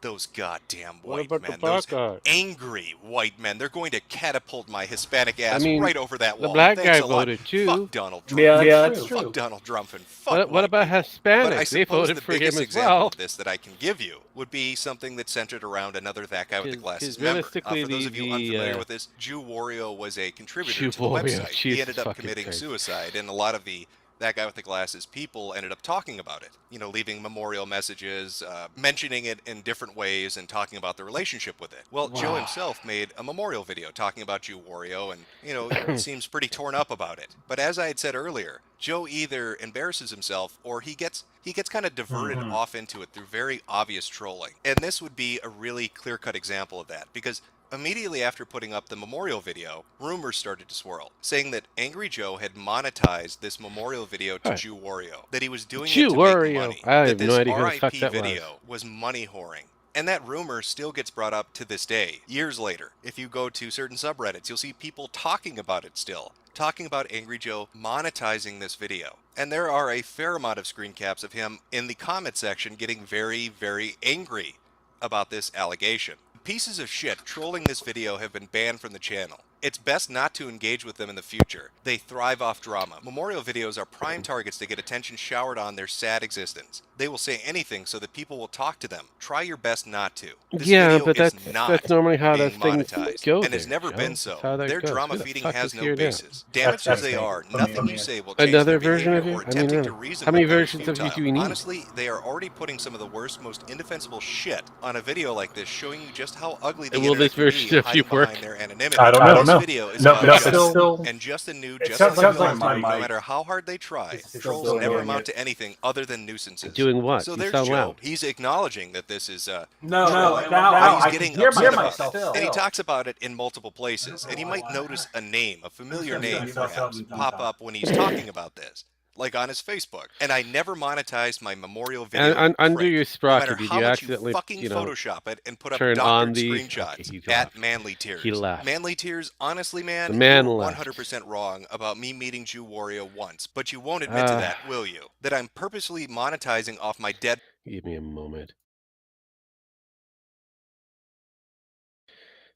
Those goddamn white men. Those angry white men. They're going to catapult my Hispanic ass right over that wall. The black Thanks guy voted too. Fuck Donald Trump. Yeah, that's true. Fuck Donald Trump and fuck What about Hispanics? But I they suppose voted the for him biggest as example well. of this that I can give you would be something that's centered around another That Guy with the Glasses member. Realistically, For those of you unfamiliar with this, Jew Wario was a contributor to the website. He ended up committing suicide, and a lot of the That Guy with the Glasses people ended up talking about it. You know, leaving memorial messages, mentioning it in different ways, and talking about the relationship with it. Well, Joe himself made a memorial video talking about Jew Wario, and, you know, seems pretty torn up about it. But as I had said earlier, Joe either embarrasses himself or he gets kind of diverted off into it through very obvious trolling. And this would be a really clear-cut example of that, because immediately after putting up the memorial video, rumors started to swirl, saying that Angry Joe had monetized this memorial video to Jew Wario, that he was doing it to make money, I that have this no idea who the fuck RIP that video was money whoring. And that rumor still gets brought up to this day, years later. If you go to certain subreddits, you'll see people talking about it still, talking about Angry Joe monetizing this video. And there are a fair amount of screen caps of him in the comment section getting very, very angry about this allegation. Pieces of shit trolling this video have been banned from the channel. It's best not to engage with them in the future. They thrive off drama. Memorial videos are prime targets to get attention showered on their sad existence. They will say anything so that people will talk to them. Try your best not to. This video but is that's not normally how being those things monetized, go. and it's never been so. Their drama feeding has no here basis. Damaged as they are, nothing you say will change Another their version of behavior it? or attempting to reason how many with them is versions of you futile. do we need? Honestly, they are already putting some of the worst, most indefensible shit on a video like this, showing you just how ugly the internet this can be version of you hiding work? behind their anonymity. I don't know. This video is No, about it's Justin, still- and Justin knew it just sounds like like no my- matter how hard they try, It's trolls still never doing amount it. to anything other than nuisances. Doing what? So You there's sound Joe. loud. He's acknowledging that this is No, trolling. now He's I getting can hear upset about myself it. still. And he talks about it in multiple places. And you might notice a name, a familiar name perhaps, pop up when he's talking about this, like on his Facebook. And I never monetized my memorial video. And under your no sprocket, matter did how you much accidentally, fucking Photoshop it and put up turn doctored on the screenshots he's at off. Manly Tears. He left. Manly Tears, honestly, man, The man you're left. 100% wrong about me meeting Jew Wario once, but you won't admit to that, will you? That I'm purposely monetizing off my dead. Give me a moment.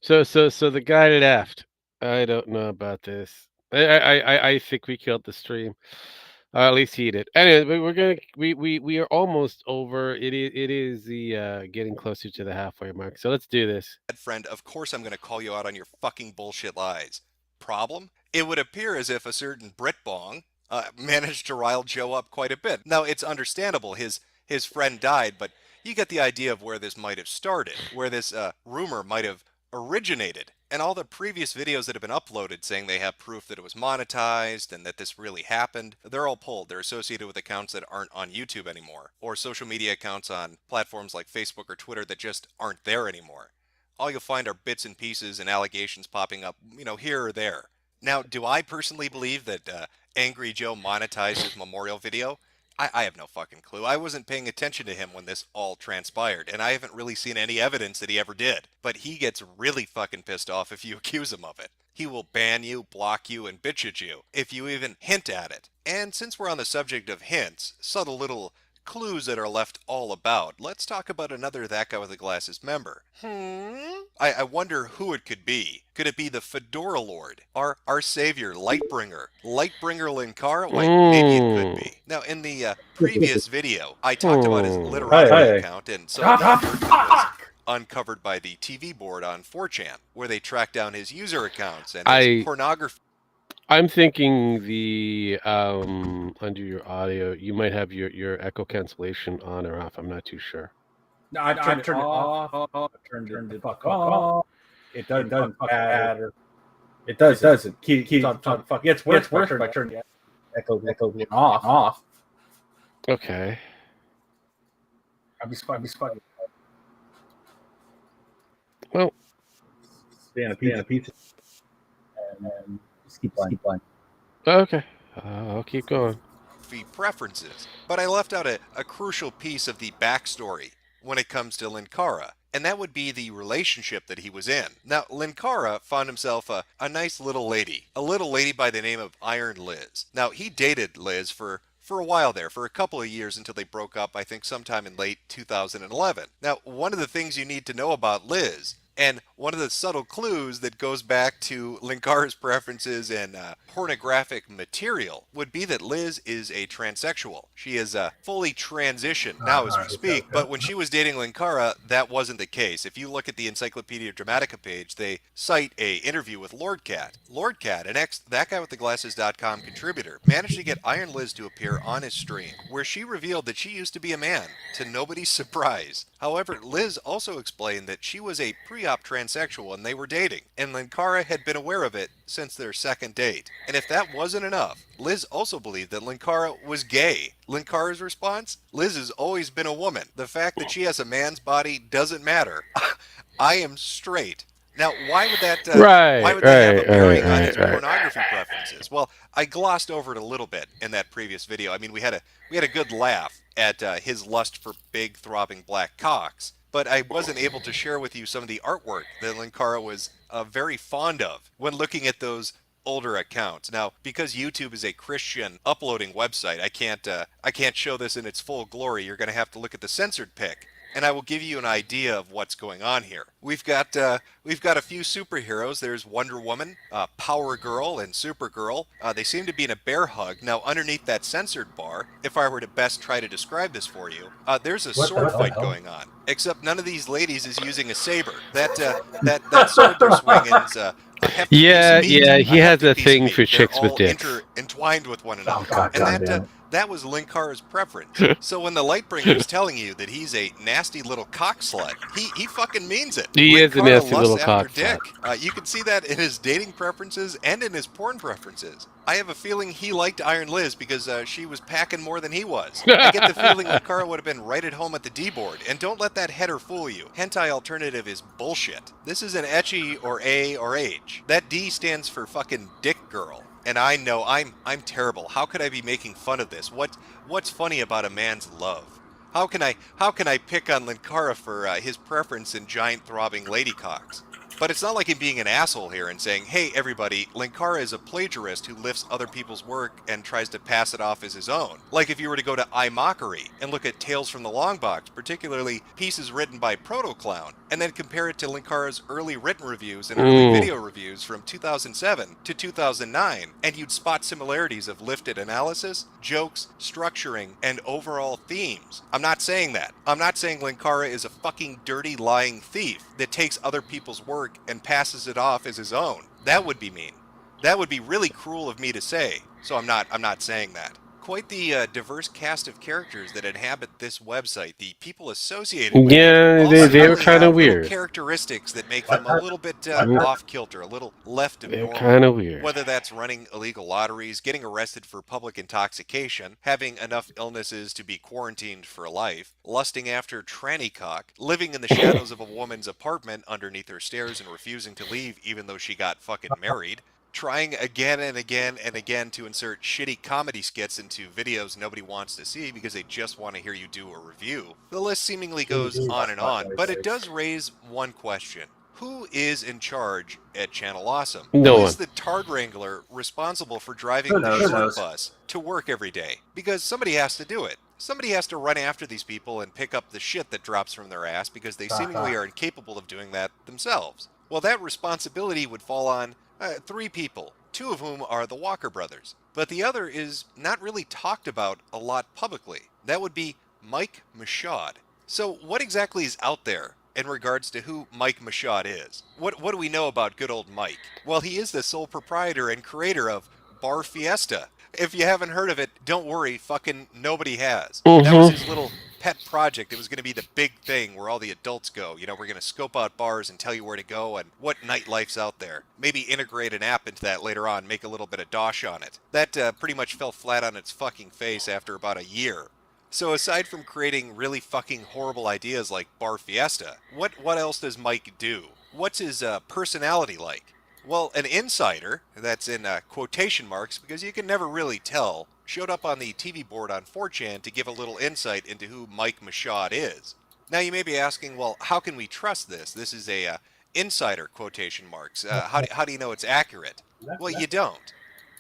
So the guy left. I don't know about this. I think we killed the stream. At least he did. Anyway, we are almost over. It is the getting closer to the halfway mark. So let's do this. Friend, of course I'm going to call you out on your fucking bullshit lies. Problem? It would appear as if a certain Brit Bong managed to rile Joe up quite a bit. Now, it's understandable. His friend died, but you get the idea of where this might have started, where this rumor might have originated. And all the previous videos that have been uploaded saying they have proof that it was monetized and that this really happened, they're all pulled. They're associated with accounts that aren't on YouTube anymore, or social media accounts on platforms like Facebook or Twitter that just aren't there anymore. all you'll find are bits and pieces and allegations popping up, here or there. Now, do I personally believe that Angry Joe monetized his memorial video? I have no fucking clue. I wasn't paying attention to him when this all transpired, and I haven't really seen any evidence that he ever did. But he gets really fucking pissed off if you accuse him of it. He will ban you, block you, and bitch at you if you even hint at it. And since we're on the subject of hints, subtle little clues that are left all about, let's talk about another That Guy with the Glasses member. I wonder who it could be. Could it be the Fedora Lord? Our savior, Lightbringer Linkara? Wait, maybe it could be. Now, in the previous video, I talked about his literati account, and so was uncovered by the TV board on 4chan, where they tracked down his user accounts and his pornography. I'm thinking the under your audio, you might have your echo cancellation on or off. I'm not too sure. No, I turned it off. I turned it the fuck off. It doesn't matter. It doesn't. Keep on fuck. It's worse if I turn the echo off. Okay. I'll be spotted. Well, stay on a pizza. And just keep playing. Okay. I'll keep going. Preferences. But I left out a crucial piece of the backstory when it comes to Linkara, and that would be the relationship that he was in. Now, Linkara found himself a nice little lady, a little lady by the name of Iron Liz. Now, he dated Liz for a while there, for a couple of years until they broke up, I think sometime in late 2011. Now, one of the things you need to know about Liz, and one of the subtle clues that goes back to Linkara's preferences in pornographic material, would be that Liz is a transsexual. She is fully transitioned now as we speak, but when she was dating Linkara, that wasn't the case. If you look at the Encyclopedia Dramatica page, they cite a interview with Lord Cat. Lord Cat, an ex-ThatGuyWithTheGlasses.com contributor, managed to get Iron Liz to appear on his stream, where she revealed that she used to be a man, to nobody's surprise. However, Liz also explained that she was a pre-op transsexual and they were dating, and Linkara had been aware of it since their second date. And if that wasn't enough, Liz also believed that Linkara was gay. Linkara's response? Liz has always been a woman. The fact that she has a man's body doesn't matter. I am straight. Now, why would that have a bearing on his pornography preferences? Well, I glossed over it a little bit in that previous video. I mean, we had a good laugh at his lust for big, throbbing black cocks, but I wasn't able to share with you some of the artwork that Linkara was very fond of when looking at those older accounts. Now, because YouTube is a Christian uploading website, I can't show this in its full glory. You're going to have to look at the censored pic, and I will give you an idea of what's going on here. We've got a few superheroes. There's Wonder Woman, Power Girl, and Supergirl. They seem to be in a bear hug. Now, underneath that censored bar, if I were to best try to describe this for you, there's a sword fight going on. Except none of these ladies is using a saber. That sword they're swinging is a hefty piece of meat. He has a thing for chicks with dicks. Entwined with one another. And that was Linkara's preference. So when the Lightbringer is telling you that he's a nasty little cock slut, he fucking means it. He is a nasty little cock slut. You can see that in his dating preferences and in his porn preferences. I have a feeling he liked Iron Liz because she was packing more than he was. I get the feeling Linkara would have been right at home at the D-board. And don't let that header fool you. Hentai alternative is bullshit. This is an ecchi or A or H. That D stands for fucking dick girl. And I know I'm terrible. How could I be making fun of this? What's funny about a man's love? How can I pick on Linkara for his preference in giant throbbing ladycocks? But it's not like him being an asshole here and saying, hey everybody, Linkara is a plagiarist who lifts other people's work and tries to pass it off as his own. Like if you were to go to iMockery and look at Tales from the Long Box, particularly pieces written by Proto-Clown, and then compare it to Linkara's early written reviews and early video reviews from 2007 to 2009, and you'd spot similarities of lifted analysis, jokes, structuring, and overall themes. I'm not saying that. I'm not saying Linkara is a fucking dirty lying thief that takes other people's work and passes it off as his own. That would be mean. That would be really cruel of me to say, so I'm not saying that. quite the diverse cast of characters that inhabit this website. The people associated with Yeah, it they were really kind have of little weird. characteristics that make them a little bit off kilter, a little left of They're normal. kind of weird. Whether that's running illegal lotteries, getting arrested for public intoxication, having enough illnesses to be quarantined for life, lusting after tranny cock, living in the shadows of a woman's apartment underneath her stairs and refusing to leave even though she got fucking married, trying again and again and again to insert shitty comedy skits into videos nobody wants to see because they just want to hear you do a review. The list seemingly goes on and on, but it does raise one question. Who is in charge at Channel Awesome? No Who one. is the Tard Wrangler responsible for driving the short bus to work every day? Because somebody has to do it. Somebody has to run after these people and pick up the shit that drops from their ass because they seemingly are incapable of doing that themselves. Well, that responsibility would fall on 3 people, 2 of whom are the Walker brothers. But the other is not really talked about a lot publicly. That would be Mike Michaud. So what exactly is out there in regards to who Mike Michaud is? What do we know about good old Mike? Well, he is the sole proprietor and creator of Bar Fiesta. If you haven't heard of it, don't worry, fucking nobody has. That was his little pet project. It was going to be the big thing where all the adults go. You know, we're going to scope out bars and tell you where to go and what nightlife's out there. Maybe integrate an app into that later on, make a little bit of dosh on it. That pretty much fell flat on its fucking face after about a year. So aside from creating really fucking horrible ideas like Bar Fiesta, what else does Mike do? What's his personality like? Well, an insider, that's in quotation marks because you can never really tell, showed up on the TV board on 4chan to give a little insight into who Mike Michaud is. Now you may be asking, well, how can we trust this? This is a insider quotation marks. How do you know it's accurate? Well, you don't.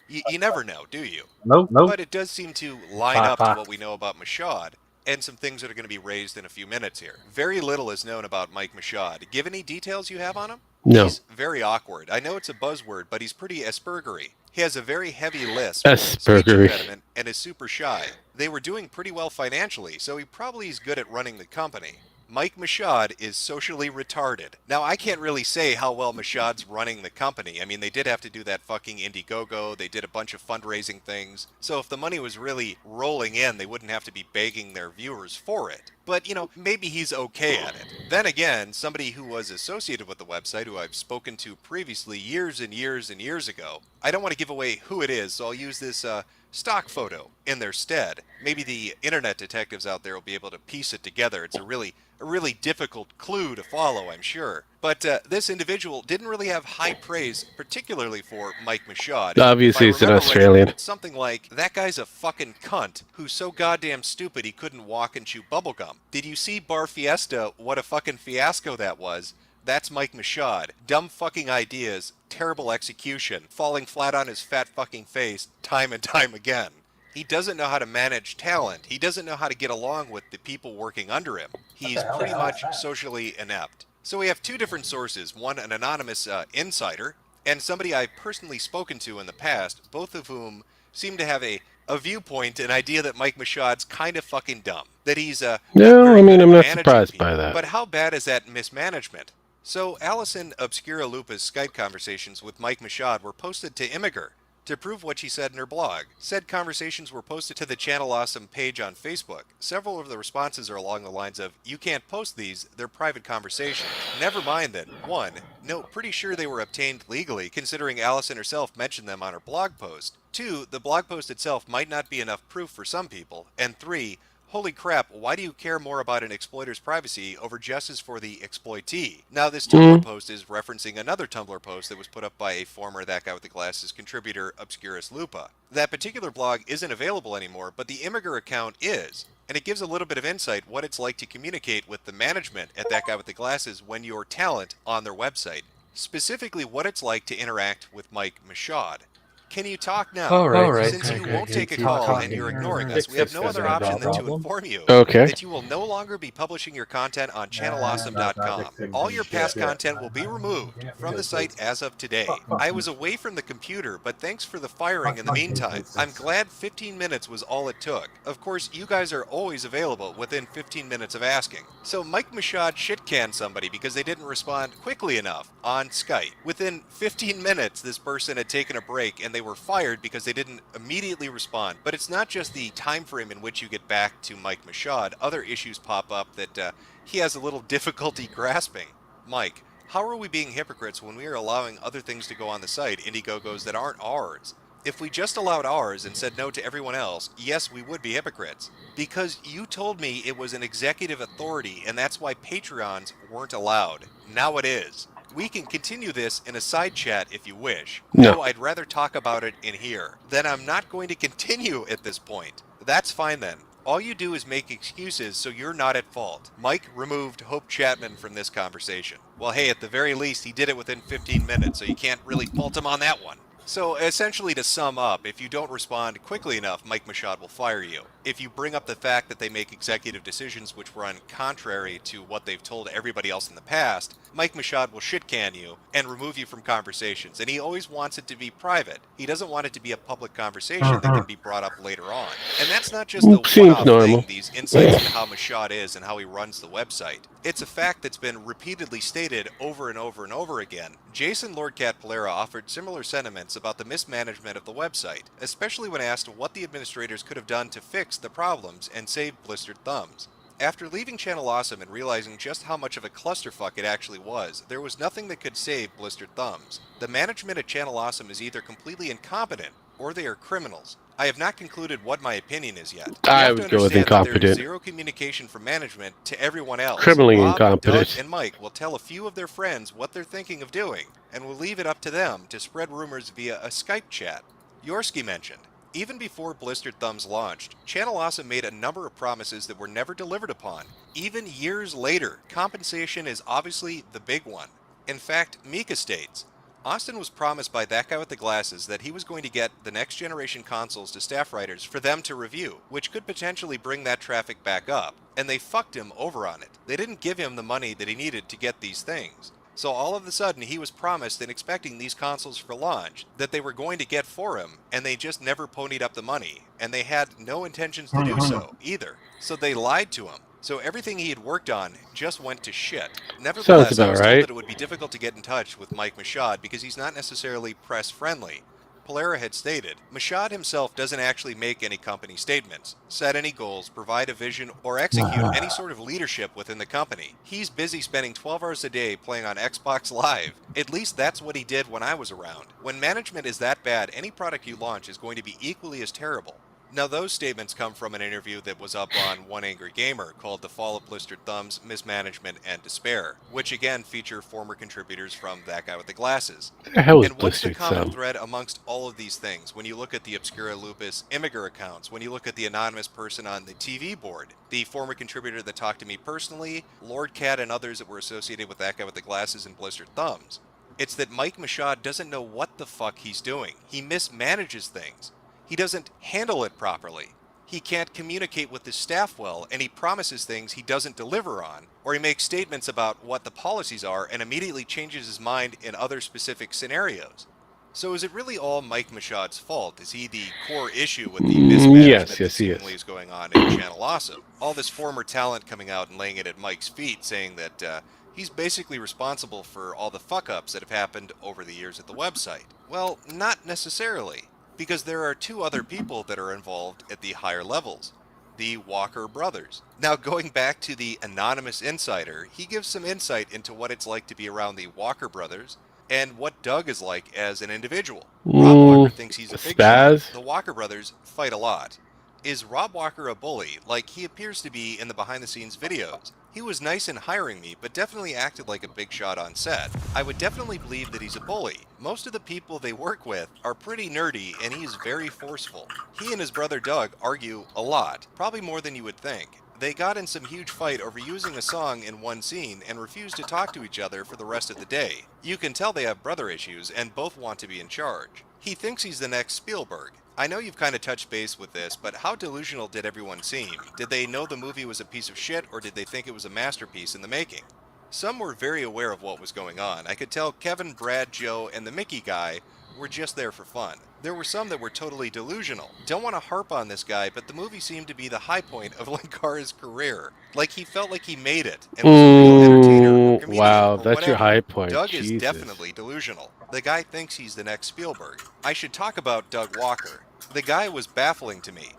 You never know, do you? Nope. But it does seem to line up to what we know about Michaud, and some things that are going to be raised in a few minutes here. Very little is known about Mike Michaud. Give any details you have on him? No. He's very awkward. I know it's a buzzword, but he's pretty Aspergery. He has a very heavy lisp, speech impediment, and is super shy. They were doing pretty well financially, so he probably is good at running the company. Mike Michaud is socially retarded. Now, I can't really say how well Michaud's running the company. I mean, they did have to do that fucking Indiegogo. They did a bunch of fundraising things. So if the money was really rolling in, they wouldn't have to be begging their viewers for it. But, you know, maybe he's okay at it. Then again, somebody who was associated with the website, who I've spoken to previously years and years and years ago, I don't want to give away who it is, so I'll use this stock photo in their stead. Maybe the internet detectives out there will be able to piece it together. It's a really difficult clue to follow, I'm sure. But this individual didn't really have high praise, particularly for Mike Michaud. Obviously, he's an Australian. It's something like, that guy's a fucking cunt who's so goddamn stupid he couldn't walk and chew bubblegum. Did you see Bar Fiesta? What a fucking fiasco that was. That's Mike Michaud. Dumb fucking ideas, terrible execution, falling flat on his fat fucking face time and time again. He doesn't know how to manage talent. He doesn't know how to get along with the people working under him. He's pretty much socially inept. So we have 2 different sources, one an anonymous insider, and somebody I've personally spoken to in the past, both of whom seem to have a viewpoint, an idea that Mike Michaud's kind of fucking dumb. That he's no, I mean, I'm not surprised by that. But how bad is that mismanagement? So Allison Obscura Lupa's Skype conversations with Mike Michaud were posted to Imgur to prove what she said in her blog. Said conversations were posted to the Channel Awesome page on Facebook. Several of the responses are along the lines of, you can't post these, they're private conversations. Never mind then. 1. No, pretty sure they were obtained legally, considering Allison herself mentioned them on her blog post. 2. The blog post itself might not be enough proof for some people. And 3. Holy crap, why do you care more about an exploiter's privacy over justice for the exploitee? Now, this Tumblr post is referencing another Tumblr post that was put up by a former That Guy with the Glasses contributor, Obscurus Lupa. That particular blog isn't available anymore, but the Imgur account is. And it gives a little bit of insight what it's like to communicate with the management at That Guy with the Glasses when you're talent on their website. Specifically, what it's like to interact with Mike Michaud. Can you talk now? All right. Since you won't take a call and you're ignoring us, we have no other option than to inform you that you will no longer be publishing your content on channelawesome.com. All your past content will be removed from the site as of today. I was away from the computer, but thanks for the firing in the meantime. I'm glad 15 minutes was all it took. Of course, you guys are always available within 15 minutes of asking. So Mike Michaud shit-canned somebody because they didn't respond quickly enough on Skype. Within 15 minutes, this person had taken a break and they were fired because they didn't immediately respond. But it's not just the time frame in which you get back to Mike Michaud. Other issues pop up that he has a little difficulty grasping. Mike, how are we being hypocrites when we are allowing other things to go on the site, Indiegogos, that aren't ours? If we just allowed ours and said no to everyone else, yes, we would be hypocrites. Because you told me it was an executive authority, and that's why Patreons weren't allowed. Now it is. We can continue this in a side chat if you wish. No. I'd rather talk about it in here. Then I'm not going to continue at this point. That's fine then. All you do is make excuses, so you're not at fault. Mike removed Hope Chapman from this conversation. Well, hey, at the very least, he did it within 15 minutes, so you can't really fault him on that one. So, essentially, to sum up, if you don't respond quickly enough, Mike Michaud will fire you. If you bring up the fact that they make executive decisions which run contrary to what they've told everybody else in the past, Mike Michaud will shit-can you and remove you from conversations, and he always wants it to be private. He doesn't want it to be a public conversation that can be brought up later on. And that's not just the one-off thing, these insights into how Michaud is and how he runs the website. It's a fact that's been repeatedly stated over and over and over again. Jason Lordcat Polera offered similar sentiments about the mismanagement of the website, especially when asked what the administrators could have done to fix the problems and save Blistered Thumbs. After leaving Channel Awesome and realizing just how much of a clusterfuck it actually was, there was nothing that could save Blistered Thumbs. The management at Channel Awesome is either completely incompetent or they are criminals. I have not concluded what my opinion is yet. I would go with incompetent. There is zero communication from management to everyone else. Criminally Rob, incompetent. Doug, and Mike will tell a few of their friends what they're thinking of doing, and will leave it up to them to spread rumors via a Skype chat. Yorsky mentioned, even before Blistered Thumbs launched, Channel Awesome made a number of promises that were never delivered upon. Even years later, compensation is obviously the big one. In fact, Mika states, Austin was promised by that guy with the glasses that he was going to get the next generation consoles to staff writers for them to review, which could potentially bring that traffic back up, and they fucked him over on it. They didn't give him the money that he needed to get these things. So all of a sudden he was promised and expecting these consoles for launch that they were going to get for him, and they just never ponied up the money, and they had no intentions to do so either. So they lied to him. So everything he had worked on just went to shit. Nevertheless, I was told that it would be difficult to get in touch with Mike Michaud because he's not necessarily press-friendly. Polera had stated, Michaud himself doesn't actually make any company statements, set any goals, provide a vision, or execute any sort of leadership within the company. He's busy spending 12 hours a day playing on Xbox Live. At least that's what he did when I was around. When management is that bad, any product you launch is going to be equally as terrible. Now those statements come from an interview that was up on One Angry Gamer called The Fall of Blistered Thumbs, Mismanagement, and Despair, which again feature former contributors from That Guy with the Glasses. And what's the common thread amongst all of these things? When you look at the Obscura Lupus Immigrant accounts, when you look at the anonymous person on the TV board, the former contributor that talked to me personally, Lord Cat and others that were associated with That Guy with the Glasses and Blistered Thumbs, it's that Mike Michaud doesn't know what the fuck he's doing. He mismanages things. He doesn't handle it properly. He can't communicate with his staff well, and he promises things he doesn't deliver on, or he makes statements about what the policies are and immediately changes his mind in other specific scenarios. So is it really all Mike Michaud's fault? Is he the core issue with the mismanagement that seemingly is going on in Channel Awesome? All this former talent coming out and laying it at Mike's feet, saying that he's basically responsible for all the fuck-ups that have happened over the years at the website. Well, not necessarily. Because there are two other people that are involved at the higher levels, the Walker brothers. Now going back to the anonymous insider, he gives some insight into what it's like to be around the Walker brothers and what Doug is like as an individual. Rob Walker thinks he's a big shot. The Walker brothers fight a lot. Is Rob Walker a bully, like he appears to be in the behind-the-scenes videos? He was nice in hiring me, but definitely acted like a big shot on set. I would definitely believe that he's a bully. Most of the people they work with are pretty nerdy, and he's very forceful. He and his brother Doug argue a lot, probably more than you would think. They got in some huge fight over using a song in one scene and refused to talk to each other for the rest of the day. You can tell they have brother issues and both want to be in charge. He thinks he's the next Spielberg. I know you've kind of touched base with this, but how delusional did everyone seem? Did they know the movie was a piece of shit, or did they think it was a masterpiece in the making? Some were very aware of what was going on. I could tell Kevin, Brad, Joe, and the Mickey guy were just there for fun. There were some that were totally delusional. Don't want to harp on this guy, but the movie seemed to be the high point of Linkara's career. Like he felt like he made it, and was a real entertainer Oh, comedian, wow, or that's your whatever. high point. Doug Jesus. is definitely delusional. The guy thinks he's the next Spielberg. I should talk about Doug Walker. The guy was baffling to me.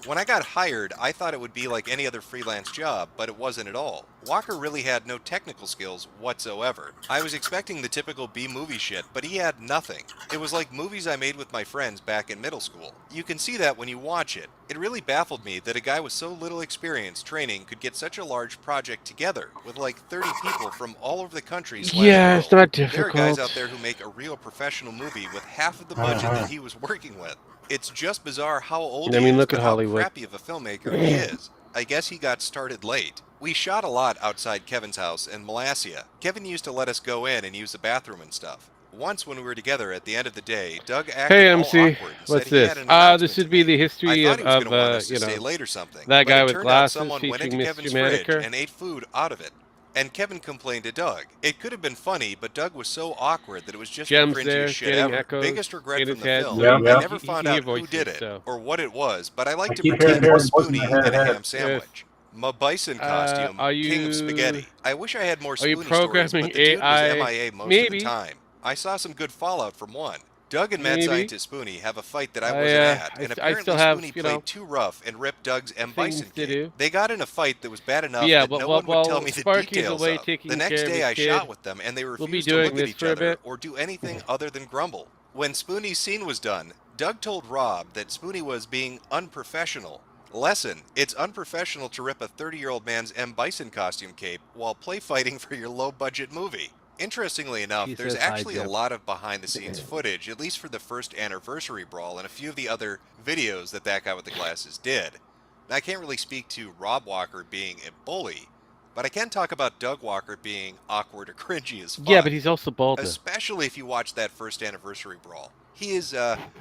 When I got hired, I thought it would be like any other freelance job, but it wasn't at all. Walker really had no technical skills whatsoever. I was expecting the typical B-movie shit, but he had nothing. It was like movies I made with my friends back in middle school. You can see that when you watch it. It really baffled me that a guy with so little experience training could get such a large project together with like 30 people from all over the country. Yeah, it's not There are difficult. guys out there who make a real professional movie with half of the budget that he was working with. It's just bizarre how old I he mean, is, look but at how Hollywood. crappy of a filmmaker he is. I guess he got started late. We shot a lot outside Kevin's house in Mollassia. Kevin used to let us go in and use the bathroom and stuff. Once when we were together at the end of the day, Doug acted Hey, all MC, awkward and what's said he this? had an announcement This to would be the make. history I thought he was of going to want us to you stay know, late or something. that but guy it with turned out glasses someone went featuring into Mr. Kevin's fridge Manicure. and ate food out of it. And Kevin complained to Doug. It could have been funny, but Doug was so awkward that it was just Gems the there, cringiest shit getting ever. echoes Biggest regret in from his the head, film. so I never he found can out hear who did voices, it so. or what it was, but I like to keep pretend hearing it was voices in Spoonie my head. and a ham sandwich. My bison costume, are king you- of spaghetti. I wish I had more are you Spoonie stories, programming but the dude was AI? MIA most of Maybe. the time. I saw some good fallout from one. Doug and Mad Maybe. Scientist Spoonie have a fight that I I, wasn't at, I and s- I apparently still have, Spoonie you know, played too rough and ripped Doug's M. things Bison to do. cape. They got in a fight that was bad enough Yeah, that but no while- one would tell while me the Sparky's details away of. taking The next care of day his I kid, shot with them, and they we'll be refused to doing look at this each for a other bit. or do anything other than grumble. When Spoonie's scene was done, Doug told Rob that Spoonie was being unprofessional. Lesson: it's unprofessional to rip a 30-year-old man's M. Bison costume cape while play fighting for your low-budget movie. Interestingly enough, He there's says hi, actually a Jeff. lot of behind-the-scenes footage, at least for the first anniversary brawl and a few of the other videos that guy with the glasses did. Now, I can't really speak to Rob Walker being a bully, but I can talk about Doug Walker being awkward or cringy as fuck. Yeah, but he's also bald. Especially if you watch that first anniversary brawl. He is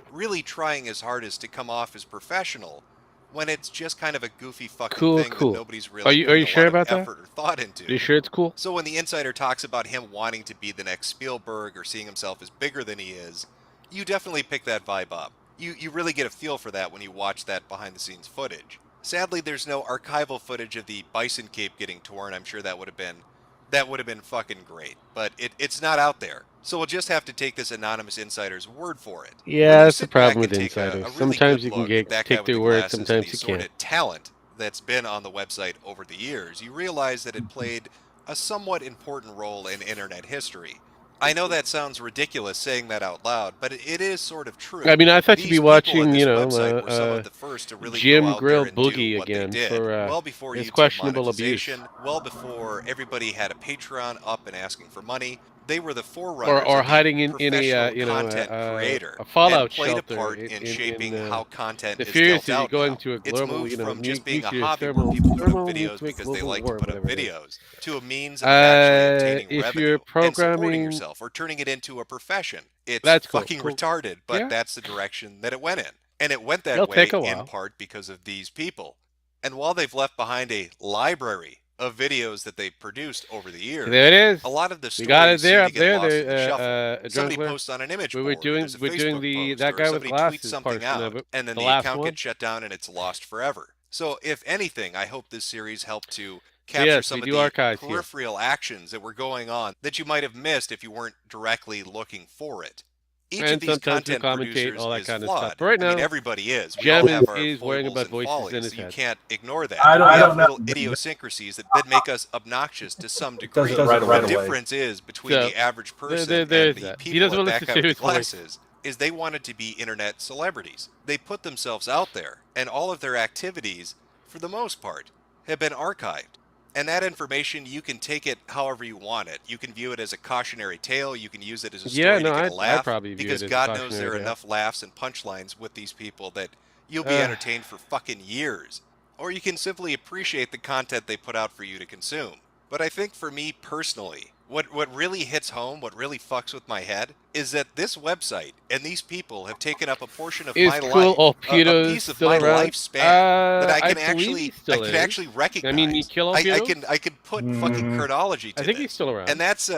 really trying his hardest to come off as professional when it's just kind of a goofy fucking Cool, thing cool. that nobody's really Are you putting a sure lot about of that? effort or thought into. Are you sure it's cool? So when the insider talks about him wanting to be the next Spielberg or seeing himself as bigger than he is, you definitely pick that vibe up. You really get a feel for that when you watch that behind-the-scenes footage. Sadly, there's no archival footage of the bison cape getting torn. I'm sure that would have been fucking great, but it's not out there. So we'll just have to take this anonymous insider's word for it. Yeah, When you that's the sit back problem with and take a insiders. really Sometimes good you can look at that guy take with their the word, glasses and sometimes the you assorted can't. talent that's been on the website over the years, you realize that it played a somewhat important role in internet history. I know that sounds ridiculous saying that out loud, but it is sort of true. I mean, I thought you'd These be people at watching, this you know, website were some of the first to really Jim go out Grill there and do Boogie what they again did, for well before his YouTube questionable abuse. monetization, well before everybody had a Patreon up and asking for money. They were the forerunners Or of the hiding in a professional you know content creator a fallout and played shelter a part in shaping how content the is fears dealt out going now. to a It's global, moved you know, from just being a nuclear hobby where thermal, people put up thermal videos nucleic because they global like war, to put up whatever it is. videos to a means of actually obtaining if revenue you're and supporting programming, yourself or turning it into a profession. It's that's cool, fucking cool. retarded, but Yeah. that's the direction that it went in. And it went that It'll way take a in while. part because of these people. And while they've left behind a library of videos that they produced over the years, There it is. a lot of the We stories got it seem there, to up get there. lost in the There, shuffle. Somebody Drunkler. posts on an image We board, were doing, there's a we're doing Facebook the post, that or guy with somebody tweets glasses something portion out, of it. and then the the last account one. gets shut down and it's lost forever. So if anything, I hope this series helped to capture Yes, some we of do the archives here. peripheral actions that were going on that you might have missed if you weren't directly looking for it. Each And of these sometimes we content commentate producers all that is kind of flawed. stuff. But right I mean, now, everybody is. We Jem all have our is worrying foibles about and voices follies, in his so you head. can't ignore that. I We don't have know. little idiosyncrasies that make us obnoxious to some degree. does it right the away. difference is between So, the average person there's and the that. He people doesn't at want that to guy listen with to the his voice. glasses is they wanted to be internet celebrities. They put themselves out there, and all of their activities, for the most part, have been archived. And that information, you can take it however you want it. You can view it as a cautionary tale. You can use it as a story Yeah, to no, get a I'd laugh. probably view because it as a God knows cautionary there are tale. enough laughs and punchlines with these people that you'll be entertained for fucking years. Or you can simply appreciate the content they put out for you to consume. But I think for me personally, what really hits home, what really fucks with my head, is that this website and these people have taken up a portion of Is my cool. life, Oh, a Peter's piece of still my around? lifespan that I I can believe he still is. actually recognize. I mean, you kill I Peter? can put fucking chronology to I think this. he's still around. And that's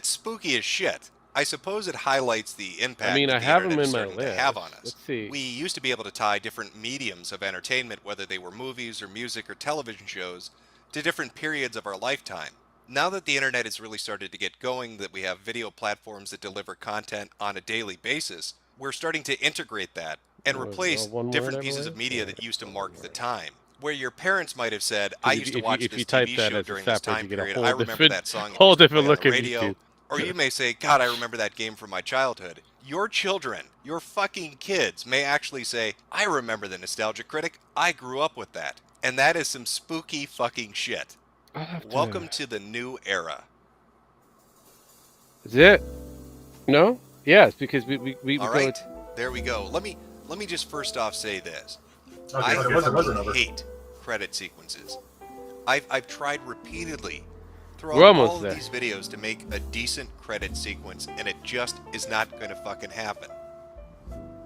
spooky as shit. I suppose it highlights the impact I mean, that I the have him internet is in my starting to list. have on us. Let's see. We used to be able to tie different mediums of entertainment, whether they were movies or music or television shows, to different periods of our lifetime. Now that the internet has really started to get going, that we have video platforms that deliver content on a daily basis, we're starting to integrate that and replace different pieces of media that used to mark the time. Where your parents might have said, I used to watch this TV show during this time period, I remember that song whole used to different play on look the at radio. YouTube. Or you may say, God, I remember that game from my childhood. Your children, your fucking kids may actually say, I remember the Nostalgia Critic, I grew up with that. And that is some spooky fucking shit. Welcome to the new era. Is it? No? Yes, because we all right, there we go. Let me just first off say this. Okay, I hate credit sequences. I've tried repeatedly throughout all of these videos to make a decent credit sequence, and it just is not going to fucking happen.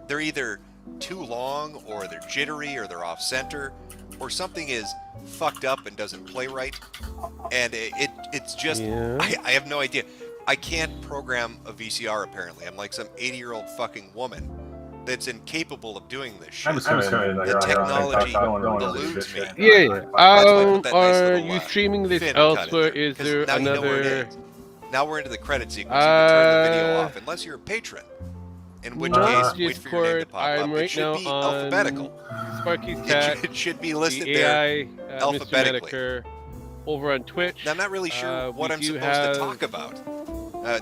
They're either too long, or they're jittery, or they're off center, or something is fucked up and doesn't play right, and it's just I have no idea. I can't program a VCR apparently. I'm like some 80-year-old fucking woman that's incapable of doing this shit. The technology deludes me. Yeah. Are you streaming this fin elsewhere? cut in Is there, there 'cause now you know where it another? is. Now we're into the credit sequence. You can turn the video off unless you're a patron. In which case, wait for your name to pop up. It should be alphabetical. Sparky's Cat. It should be listed the there AI, alphabetically. Mr. Metokur, over on Twitch. Now, I'm not really sure what I'm supposed to talk about.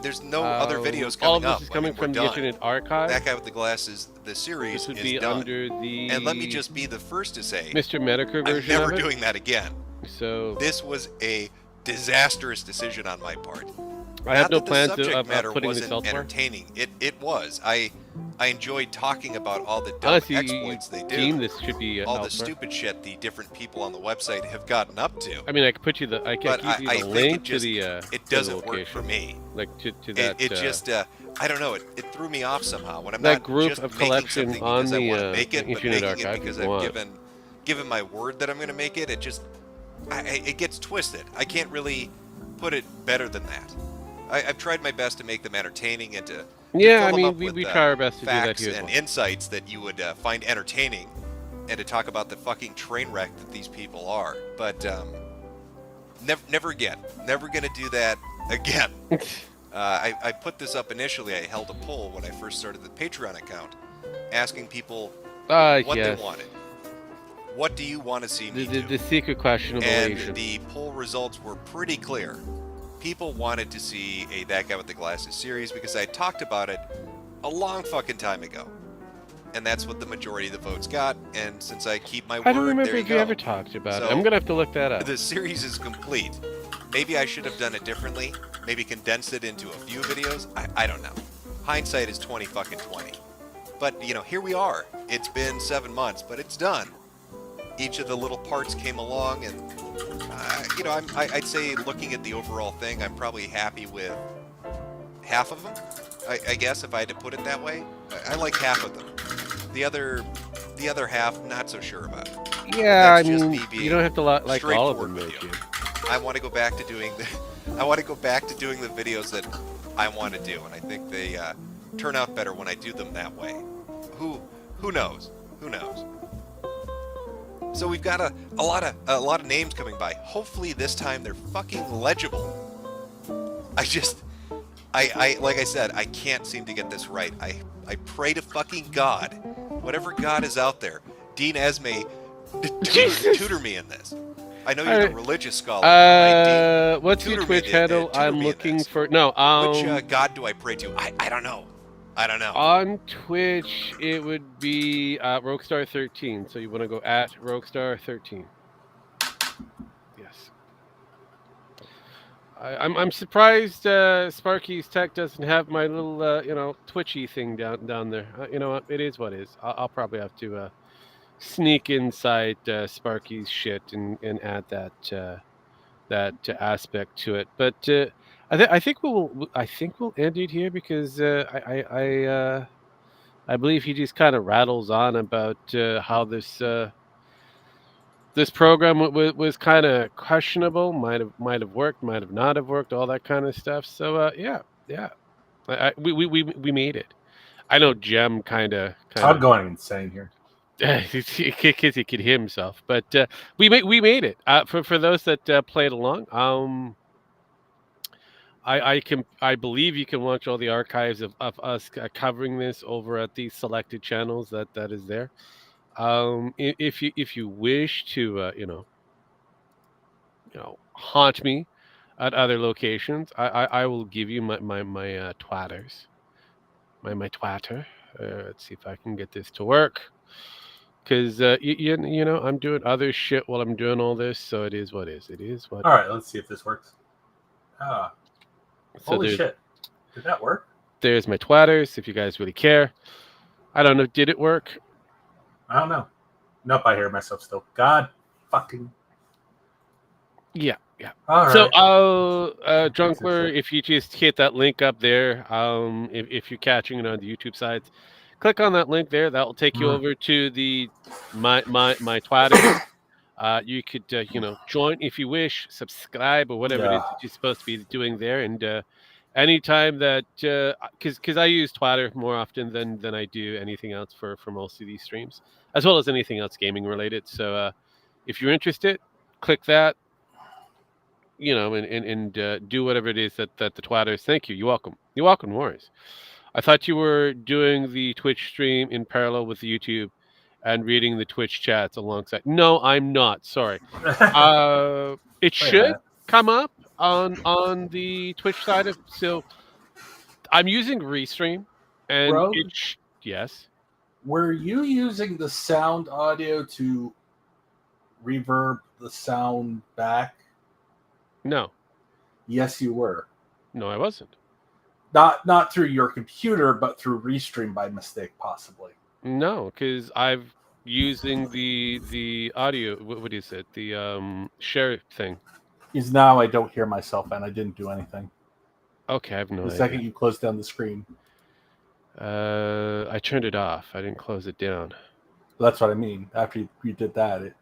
There's no other videos all coming of up. this is coming we're from the done. Internet Archive. That Guy with the Glasses, the series This would is be done. under the And let me just be the first to say, Mr. Metokur I'm version never of it. doing that again. So this was a disastrous decision on my part. I have Not no that the plans subject of matter putting this wasn't elsewhere. entertaining. It was. I enjoyed talking about all the dumb Honestly, exploits they do. Dean, this should be all the elsewhere. stupid shit the different people on the website have gotten up to. I mean, I could put you the. I can But give you the I think link it just, to the. it to the doesn't work location. for me. Like to that. It just I don't know. It threw me off somehow when I'm that not group just of making collection something on because I the want to make it, but Internet making it Archive because if you I've want. given my word that I'm going to make it. It just it gets twisted. I can't really put it better than that. I've tried my best to make them entertaining and to Yeah, fill I them mean, up we with, try our best to do that facts here as and well. insights that you would find entertaining, and to talk about the fucking train wreck that these people are. But never again. Never going to do that again. I put this up initially. I held a poll when I first started the Patreon account, asking people what yes. they wanted. What do you want to see me do? The secret question of And elation. the poll results were pretty clear. People wanted to see a That Guy with the Glasses series because I talked about it a long fucking time ago. And that's what the majority of the votes got. And since I keep my word, I don't remember there you if go. you ever talked about it. So, I'm gonna have to look that up. The series is complete. Maybe I should have done it differently. Maybe condensed it into a few videos. I don't know. Hindsight is 20. But, you know, here we are. It's been 7 months, but it's done. Each of the little parts came along, and you know, I'd say looking at the overall thing, I'm probably happy with half of them. I guess if I had to put it that way, I like half of them. The other half, not so sure about. Yeah, That's I just mean, me being you don't have to like all of them, straightforward with make you. you. I want to go back to doing I want to go back to doing the videos that I want to do, and I think they turn out better when I do them that way. Who knows? Who knows? So we've got a lot of names coming by. Hopefully this time they're fucking legible. I like I said, I can't seem to get this right. I pray to fucking God, whatever God is out there, Dean Esme, tutor me in this. I know you're a religious scholar. Right, Dean? What's your Tutor Twitch me, handle? tutor I'm me in looking this. for no. Which God do I pray to? I don't know. I don't know. On Twitch, it would be Roguestar13. So you want to go at Roguestar13. Yes. I'm surprised Sparky's Tech doesn't have my little you know, twitchy thing down there. You know what? It is what it is. I'll probably have to sneak inside Sparky's shit and add that aspect to it. But I think we'll end it here because I believe he just kind of rattles on about how this program was kind of questionable, might have worked, might have not have worked, all that kind of stuff. So yeah, we made it. I know Jem kind of I'm going insane here. he could hear himself, but we made it. For those that played along, I believe you can watch all the archives of us covering this over at these selected channels that is there. If you wish to haunt me at other locations, I will give you my twatters, my twatter. Let's see if I can get this to work. Because I'm doing other shit while I'm doing all this, so it is what is. It is what. All right, let's see if this works. Ah, So holy shit! Did that work? There's my twatters. If you guys really care, I don't know. Did it work? I don't know. Nope, I hear myself still. God fucking. Yeah. All right. So, Drunkler, if you just hit that link up there, if you're catching it on the YouTube sides, click on that link there. That will take you over to the my Twitter. You could join if you wish, subscribe or whatever it is that you're supposed to be doing there. And anytime that because I use Twitter more often than I do anything else for most of these streams, as well as anything else gaming related. So if you're interested, click that. And do whatever it is that the Twitters. Thank you. You're welcome. You're welcome, Morris. I thought you were doing the Twitch stream in parallel with the YouTube and reading the Twitch chats alongside. No, I'm not. Sorry. It should come up on the Twitch side of. So I'm using Restream, and Bro, yes. Were you using the sound audio to reverb the sound back? No. Yes, you were. No, I wasn't. Not through your computer, but through Restream by mistake, possibly. No, because I've using the audio. What is it? The share thing. Is now I don't hear myself, and I didn't do anything. Okay, I have no idea. The second you closed down the screen. I turned it off. I didn't close it down. That's what I mean. After you did that, it.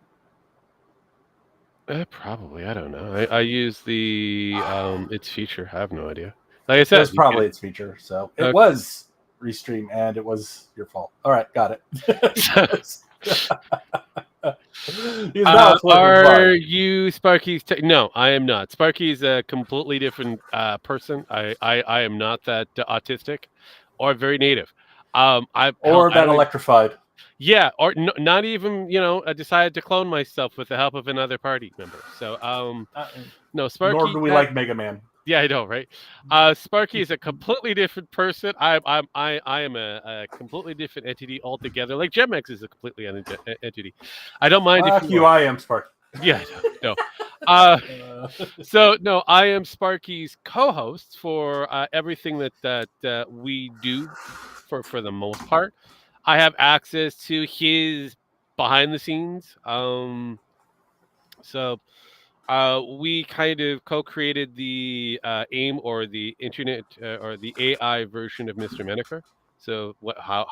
Probably. I don't know. I use the its feature. I have no idea. Like I said, it's probably its feature. So it was Restream, and it was your fault. All right, got it. Are you Sparky's? No, I am not. Sparky's a completely different person. I am not that autistic or very native. Electrified. Yeah, or not even. I decided to clone myself with the help of another party member. So no, Sparky. Nor do we like Mega Man. Yeah, I know, right? Sparky is a completely different person. I am a completely different entity altogether. Like Gemex is a completely entity. I don't mind if you. I am Sparky. Yeah, no. So no, I am Sparky's co-host for everything that we do for the most part. I have access to his behind the scenes. So. We kind of co-created the AIM or the internet or the AI version of Mr. Metokur. So how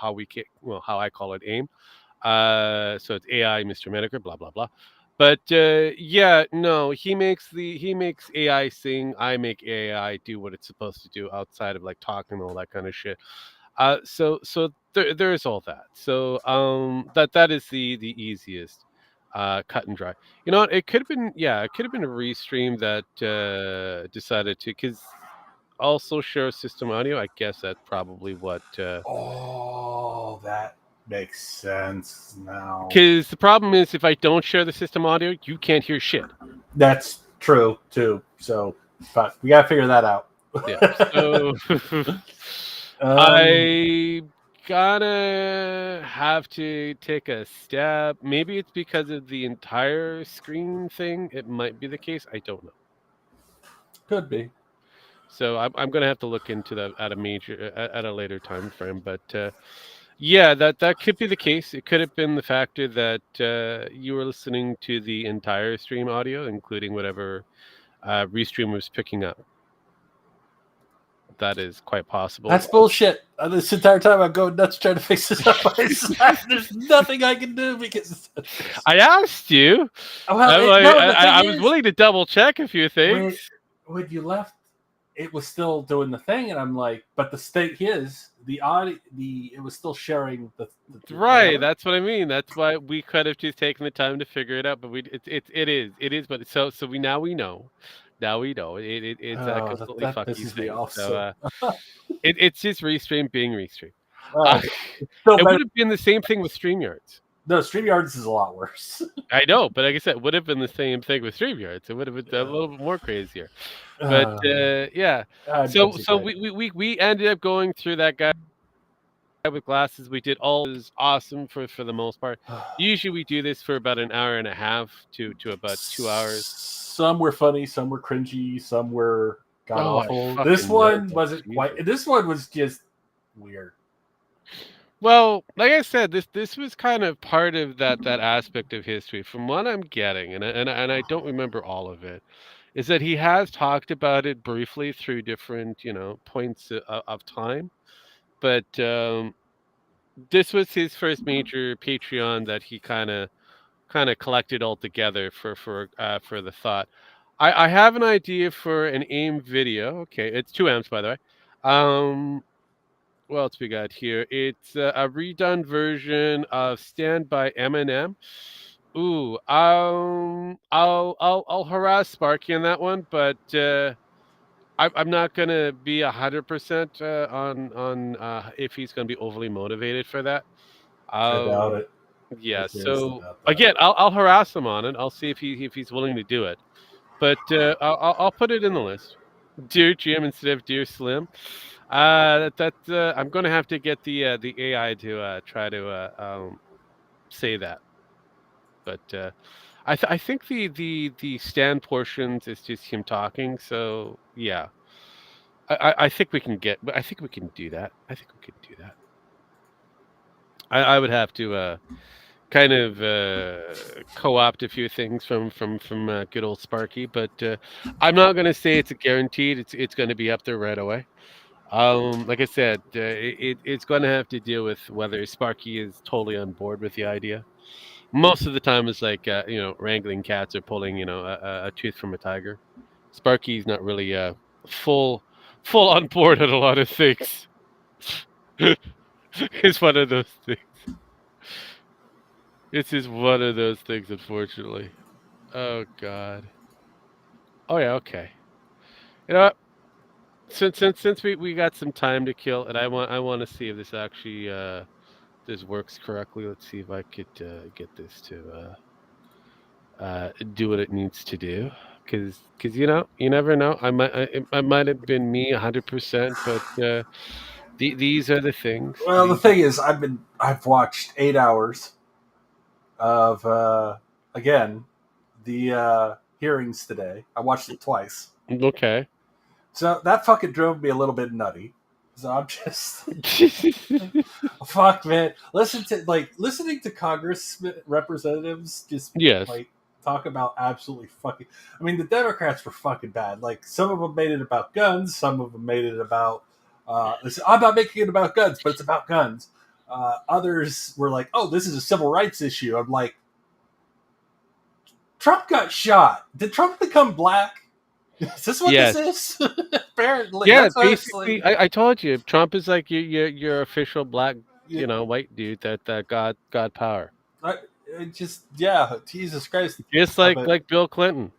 I call it AIM. So it's AI Mr. Metokur, blah blah blah. But he makes AI sing. I make AI do what it's supposed to do outside of like talking and all that kind of shit. So there's all that. So that is the easiest. Cut and dry. You know what? It could have been a Restream that decided to, because also share system audio. I guess that's probably what. Oh, that makes sense now. Because the problem is, if I don't share the system audio, you can't hear shit. That's true too. So, but we gotta figure that out. Yeah. So I gotta have to take a stab. Maybe it's because of the entire screen thing. It might be the case. I don't know. Could be. So I'm gonna have to look into that at a later time frame. But that could be the case. It could have been the factor that you were listening to the entire stream audio, including whatever Restream was picking up. That is quite possible. That's bullshit. This entire time I'm going nuts trying to fix this up. There's nothing I can do because I asked you. I was willing to double check a few things. When you left, it was still doing the thing, and I'm like, but the audio, it was still sharing the right. That's what I mean. That's why we could have just taken the time to figure it out. But it is. But so we know. Now we know it's a completely That fucky pisses me thing. off. So it's just Restream being Restream. Uh, It would have been the same thing with StreamYards. No, StreamYards is a lot worse. I know, but like I said, it would have been the same thing with StreamYards. It would have been a little bit more crazier. But yeah, so we ended up going through that guy with glasses. We did all this awesome for the most part. Usually we do this for about an hour and a half to about 2 hours. Some were funny, some were cringy, some were god awful. I This fucking one know. wasn't quite. This one was just weird. Well, like I said, this was kind of part of that aspect of history. From what I'm getting, and I don't remember all of it, is that he has talked about it briefly through different points of time, but this was his first major Patreon that he kind of collected all together for the thought. I have an idea for an AIM video. Okay, it's 2 amps by the way. What else we got here? It's a redone version of Stand by Eminem. Ooh, I'll harass Sparky on that one, but I'm not gonna be 100% on if he's gonna be overly motivated for that. I doubt it. Yeah. I seriously So doubt that. again, I'll harass him on it. I'll see if he's willing to do it, but I'll put it in the list. Dear Jim instead of Dear Slim. I'm gonna have to get the AI to try to say that, but I think the stand portions is just him talking. So yeah, I think we can do that. I think we can do that. I would have to kind of co-opt a few things from good old Sparky, but I'm not gonna say it's a guaranteed. It's going to be up there right away. Like I said, it's going to have to deal with whether Sparky is totally on board with the idea. Most of the time, it's like wrangling cats or pulling a tooth from a tiger. Sparky's not really full on board on a lot of things. It's one of those things. It's just one of those things, unfortunately. Oh God. Oh yeah. Okay. You know what? Since we got some time to kill, and I want to see if this actually this works correctly. Let's see if I could get this to do what it needs to do. Because you never know. I might have been me 100%, but these are the things. Well, the thing is, I've watched 8 hours of again the hearings today. I watched it twice. Okay. So that fucking drove me a little bit nutty. So I'm just fuck, man. Listening to Congress representatives just talk about absolutely fucking. I mean, the Democrats were fucking bad. Like some of them made it about guns, some of them made it about. I'm not making it about guns, but it's about guns. Others were like, "Oh, this is a civil rights issue." I'm like, Trump got shot. Did Trump become black? Is this what this is? Apparently, yeah. Basically, I told you, Trump is like your official black, white dude that got power. Jesus Christ. Just like Bill Clinton.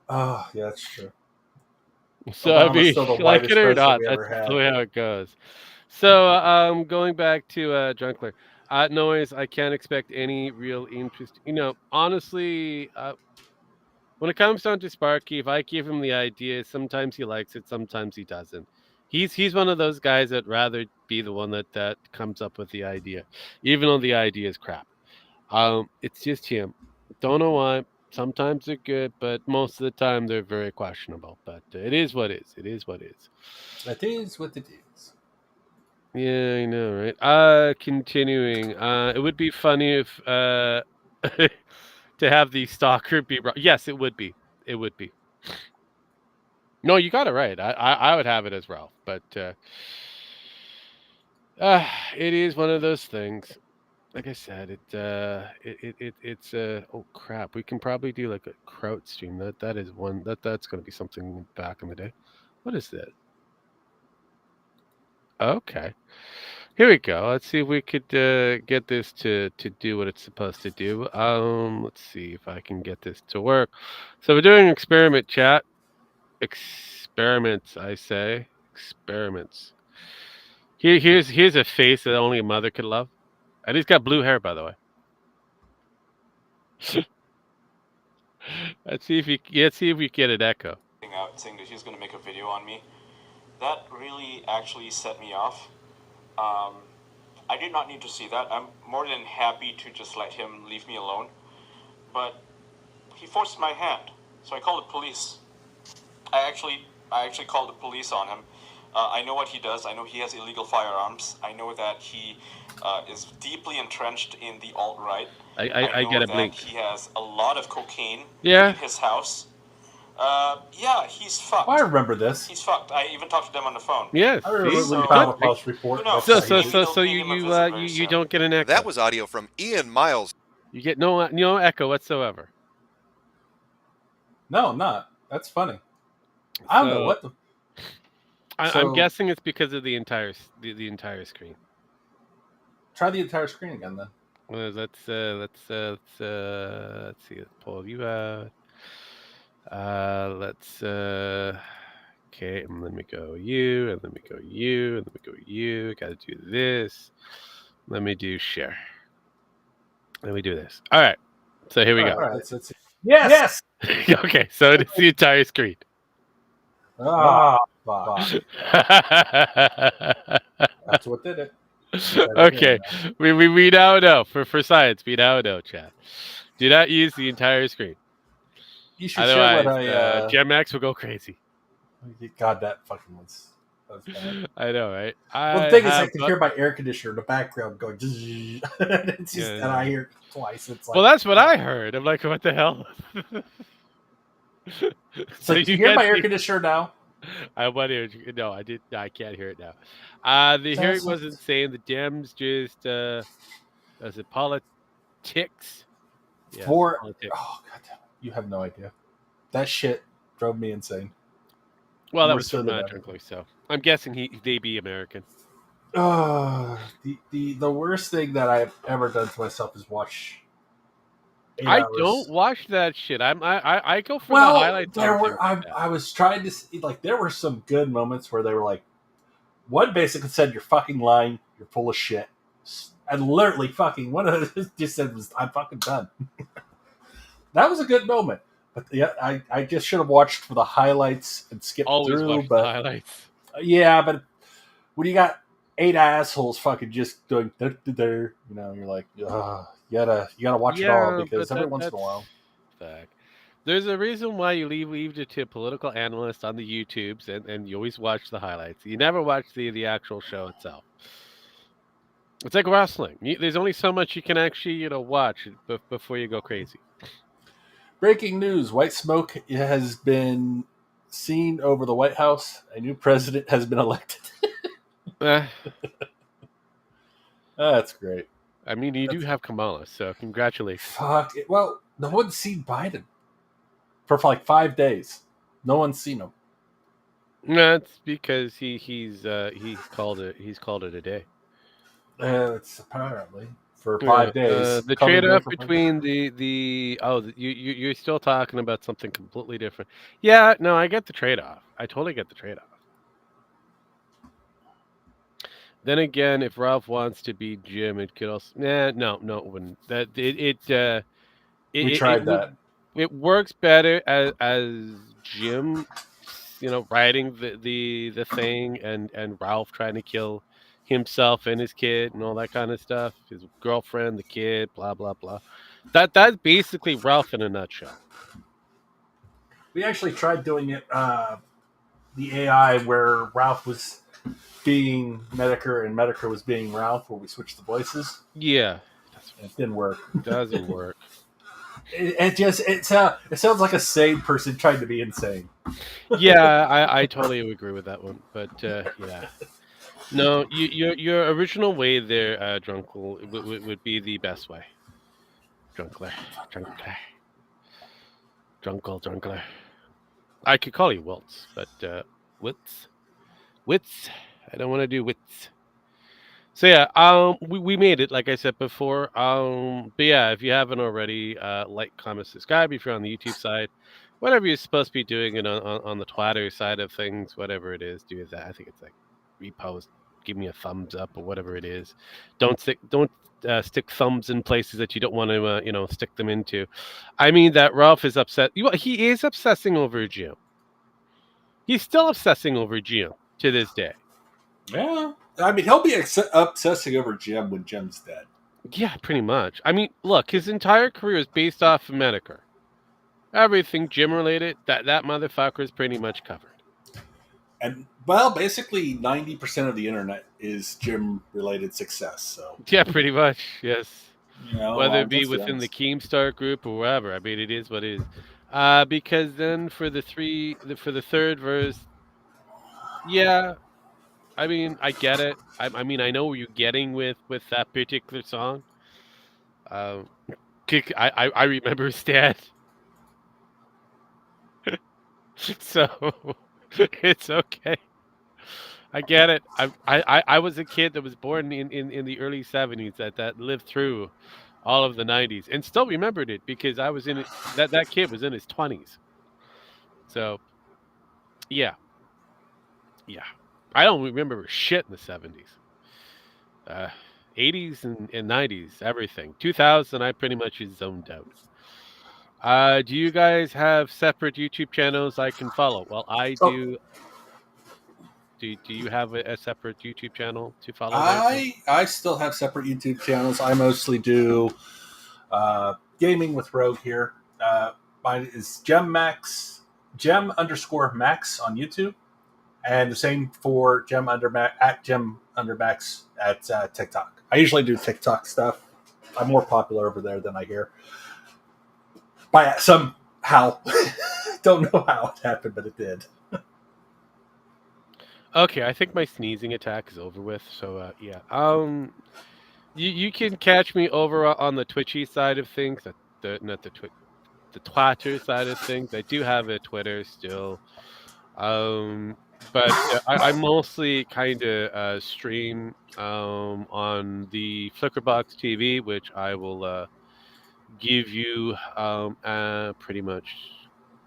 Oh, yeah, that's true. So Obama's I mean, like it or not, that's the way how it goes. So going back to Drunkler, noise. I can't expect any real interest. Honestly. When it comes down to Sparky, if I give him the idea, sometimes he likes it, sometimes he doesn't. He's one of those guys that rather be the one that comes up with the idea, even though the idea is crap. It's just him. Don't know why. Sometimes they're good, but most of the time they're very questionable. But it is what it is. It is what it is. That is what it is. Yeah, I know, right? Continuing. It would be funny if to have the stalker be yes, it would be. It would be. No, you got it right. I would have it as Ralph, but it is one of those things. Like I said, it's oh crap. We can probably do like a Kraut stream. That is one that's going to be something back in the day. What is that? Okay. Here we go. Let's see if we could get this to do what it's supposed to do. Let's see if I can get this to work. So we're doing experiment chat. Experiments, I say. Experiments. Here's a face that only a mother could love. And he's got blue hair, by the way. Let's see if we get an echo. Out saying that he was going to make a video on me. That really actually set me off. I did not need to see that. I'm more than happy to just let him leave me alone. But he forced my hand, so I called the police. I actually called the police on him. I know what he does. I know he has illegal firearms. I know that he is deeply entrenched in the alt-right. I get a blink. He has a lot of cocaine in his house. Yeah, he's fucked. I remember this. He's fucked. I even talked to them on the phone. Yes. I remember when you filed a post report. So you don't get an echo. That was audio from Ian Miles. You get no echo whatsoever. No, I'm not. That's funny. I don't know what the. I'm guessing it's because of the entire screen. Try the entire screen again, then. Well, let's see. Let's pull you out. Okay, and let me go you, and let me go you, and let me go you. Got to do this. Let me do share. Let me do this. All right. So here we go. All right. Let's see. Yes. Okay. So it's the entire screen. Ah. That's what did it. Okay. We now know for science. We now know, chat. Do not use the entire screen. You should share what I. Gem X will go crazy. God, that fucking was bad. I know, right? Well, the thing is, I can hear my air conditioner in the background going, it's just, and I hear it twice. It's like, well, that's what I heard. I'm like, what the hell? So you hear my air conditioner now? I want to. No, I did. I can't hear it now. The hearing was insane. The Dems just was it politics? Yes, politics. Oh god damn it. You have no idea. That shit drove me insane. Well, that was from Drunkly, so I'm guessing they be American. The worst thing that I've ever done to myself is watch. I don't watch that shit. I go for the highlights. I was trying to see, like, there were some good moments where they were like, one basically said, "You're fucking lying. You're full of shit," and literally fucking one of them just said, "I'm fucking done." That was a good moment. But yeah, I just should have watched for the highlights and skipped through. But the highlights. Yeah, but when you got 8 assholes fucking just doing, you're like, you gotta watch it all, because every once in a while. Fact. There's a reason why you leave it to political analysts on the YouTubes, and you always watch the highlights. You never watch the actual show itself. It's like wrestling. There's only so much you can actually watch before you go crazy. Breaking news: white smoke has been seen over the White House. A new president has been elected. That's great. I mean, you do have Kamala, so congratulations. Fuck it. Well, no one's seen Biden for like 5 days. No one's seen him. No, it's because he's called it a day. It's apparently for 5 days. The trade-off between you're still talking about something completely different. Yeah, no, I get the trade-off. I totally get the trade-off. Then again, if Ralph wants to be Jim, it could also. No, it wouldn't. We tried that. It works better as Jim, writing the thing, and Ralph trying to kill himself and his kid and all that kind of stuff. His girlfriend, the kid, blah blah blah. That's basically Ralph in a nutshell. We actually tried doing it. The AI where Ralph was being Metokur and Metokur was being Ralph, where we switched the voices. Yeah, it didn't work. It doesn't work. It sounds like a sane person trying to be insane. Yeah, I totally agree with that one. But yeah, no, your original way there, Drunkle, would be the best way. Drunkler. I could call you Wiltz, but Wits. I don't want to do Wits. So yeah, we made it, like I said before. But yeah, if you haven't already, like, comment, subscribe if you're on the YouTube side. Whatever you're supposed to be doing, and on the Twitter side of things, whatever it is, do that. I think it's like repost, give me a thumbs up or whatever it is. Don't stick thumbs in places that you don't want to, stick them into. I mean that Ralph is upset. He is obsessing over Jim. He's still obsessing over Jim to this day. Yeah. I mean, he'll be obsessing over Jim when Jim's dead. Yeah, pretty much. I mean, look, his entire career is based off of Metokur. Everything Jim related, that motherfucker is pretty much covered. And, well, basically 90% of the internet is Jim-related success. So yeah, pretty much, yes. Whether it be just within the Keemstar group or wherever, I mean, it is what it is. Because then for the third verse, yeah, I mean, I get it. I mean, I know what you're getting with that particular song. I remember his dad. So it's okay. I get it. I was a kid that was born in the early 70s that lived through all of the 90s and still remembered it because I was in it. That kid was in his 20s. So yeah. I don't remember shit in the 70s. 80s and 90s, everything. 2000, I pretty much is zoned out. Do you guys have separate YouTube channels I can follow? Well, I do. Do you have a separate YouTube channel to follow? I still have separate YouTube channels. I mostly do gaming with Rogue here. Mine is Gem _Max on YouTube, and the same for Gem _Max at TikTok. I usually do TikTok stuff. I'm more popular over there than I hear. By somehow, don't know how it happened, but it did. Okay, I think my sneezing attack is over with. So yeah, you can catch me over on the Twitchy side of things. Not the Twitter side of things. I do have a Twitter still, but I mostly kind of stream on the Flickerbox TV, which I will give you pretty much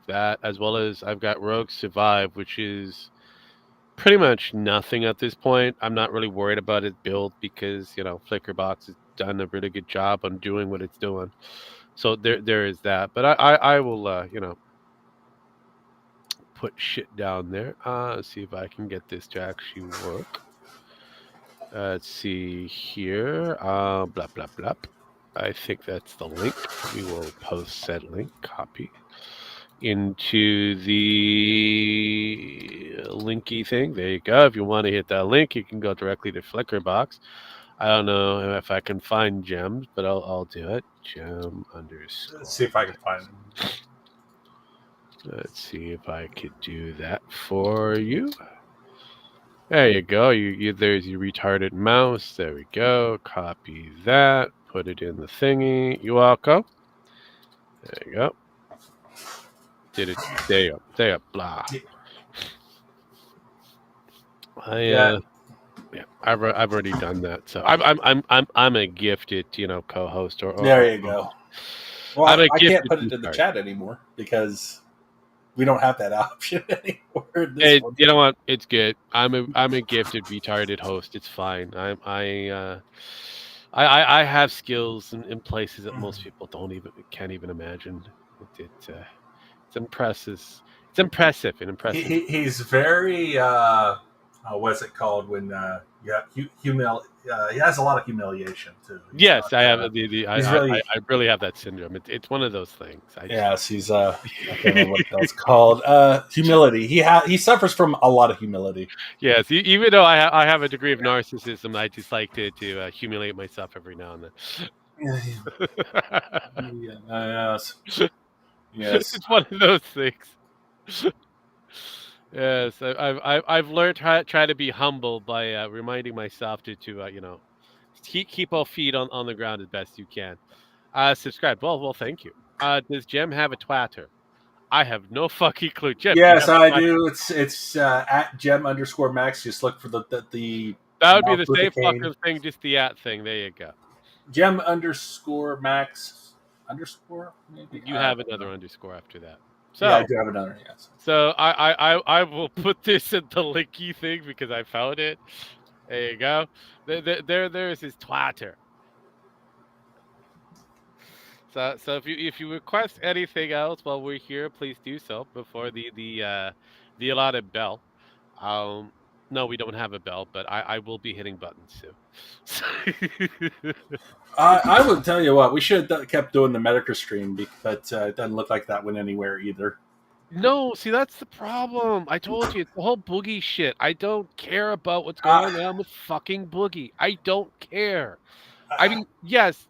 that, as well as I've got Rogue Survive, which is pretty much nothing at this point. I'm not really worried about its build because, Flickerbox has done a really good job on doing what it's doing. So there is that. But I will, put shit down there. See if I can get this to actually work. Let's see here. Blah, blah, blah. I think that's the link. We will post said link, copy into the linky thing. There you go. If you want to hit that link, you can go directly to Flickerbox. I don't know if I can find gems, but I'll do it. Gem _ Let's see if I can find them. Let's see if I could do that for you. There you go. There's your retarded mouse. There we go. Copy that. Put it in the thingy. You're welcome. There you go. Did it? There you go. Blah. Yeah, I've already done that. So I'm a gifted, co-host or there you go. Well, I can't put it in the chat anymore because we don't have that option anymore. You know what? It's good. I'm a gifted retarded host. It's fine. I have skills in places that most people can't even imagine. It's impressive. It's impressive and impressive. He's very what's it called when he has a lot of humiliation too. Yes, I have I really have that syndrome. It's one of those things. He's I can't remember what that's called. Humility. He suffers from a lot of humility. Yes, even though I have a degree of narcissism, I just like to humiliate myself every now and then. Yes. It's one of those things. Yes, I've learned how try to be humble by reminding myself to keep all feet on the ground as best you can. Subscribe. Well, thank you. Does Jem have a Twitter? I have no fucking clue. Jem, yes, I do. It's at Gem _Max. Just look for the That would be Mouse the with a same cane. fucking thing, just the at thing. There you go. Gem_Max _ maybe. You have another underscore after that. So, yeah, I do have another. Yes. So I will put this in the linky thing because I found it. There you go. There's his Twitter. So if you request anything else while we're here, please do so before the allotted bell. No, we don't have a bell, but I will be hitting buttons too. I would tell you what, we should have kept doing the Metokur stream, but it doesn't look like that went anywhere either. No, see, that's the problem. I told you, it's the whole Boogie shit. I don't care about what's going on with fucking Boogie. I don't care. I mean, yes,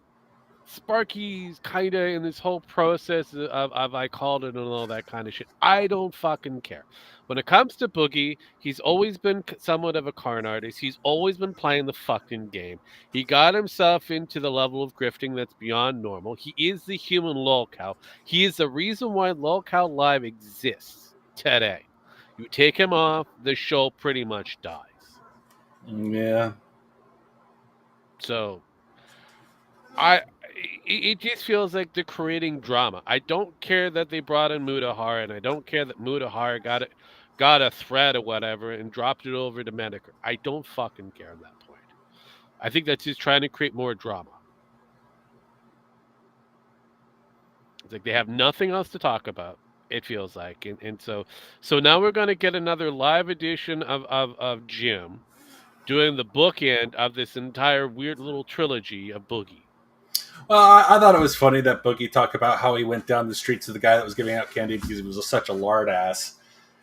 Sparky's kind of in this whole process of I called it and all that kind of shit. I don't fucking care. When it comes to Boogie, he's always been somewhat of a con artist. He's always been playing the fucking game. He got himself into the level of grifting that's beyond normal. He is the human lolcow. He is the reason why lolcow Live exists today. You take him off, the show pretty much dies. Yeah. So it just feels like they're creating drama. I don't care that they brought in Mutahar, and I don't care that Mutahar got a thread or whatever and dropped it over to Metokur. I don't fucking care at that point. I think that's just trying to create more drama. It's like they have nothing else to talk about, it feels like. And so now we're going to get another live edition of Jim doing the bookend of this entire weird little trilogy of Boogie. Well, I thought it was funny that Boogie talked about how he went down the streets to the guy that was giving out candy because he was such a lard ass.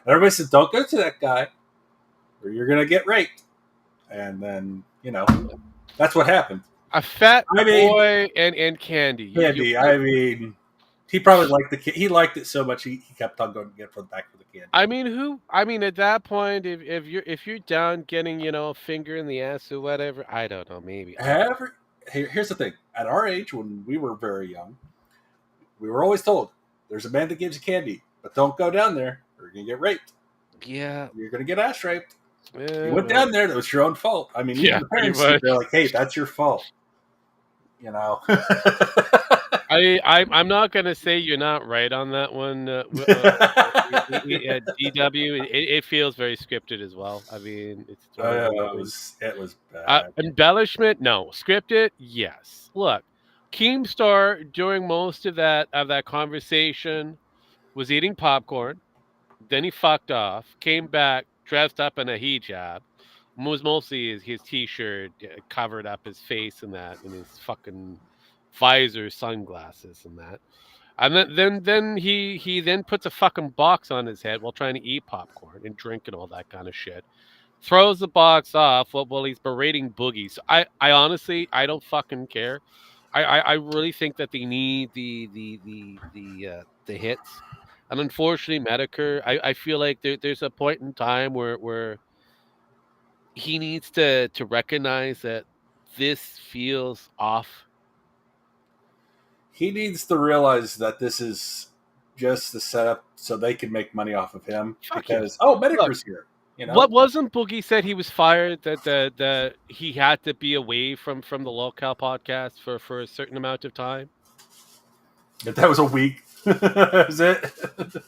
And everybody said, don't go to that guy or you're going to get raped. And then, that's what happened. A fat boy and candy. Candy. I mean, he probably liked he liked it so much he kept on going to get back for the candy. I mean, at that point, if you're down getting, a finger in the ass or whatever, I don't know, maybe. Here's the thing. At our age, when we were very young, we were always told, there's a man that gives you candy, but don't go down there or you're going to get raped. Yeah. You're going to get ass raped. Yeah, you went down there, that was your own fault. I mean, even the parents, they're like, hey, that's your fault. I'm not going to say you're not right on that one. DW, it feels very scripted as well. I mean, it was bad. Embellishment, no. Scripted, yes. Look, Keemstar during most of that conversation was eating popcorn. Then he fucked off. Came back dressed up in a hijab. Was mostly his t-shirt covered up his face and his fucking visor, sunglasses and that. And then he then puts a fucking box on his head while trying to eat popcorn and drink and all that kind of shit. Throws the box off while he's berating Boogie. So I honestly, I don't fucking care. I really think that they need the hits. And unfortunately, Metokur, I feel like there's a point in time where he needs to recognize that this feels off. He needs to realize that this is just the setup so they can make money off of him. Because Metokur's here. What wasn't Boogie said he was fired, that he had to be away from the Local podcast for a certain amount of time? That was a week. Is it?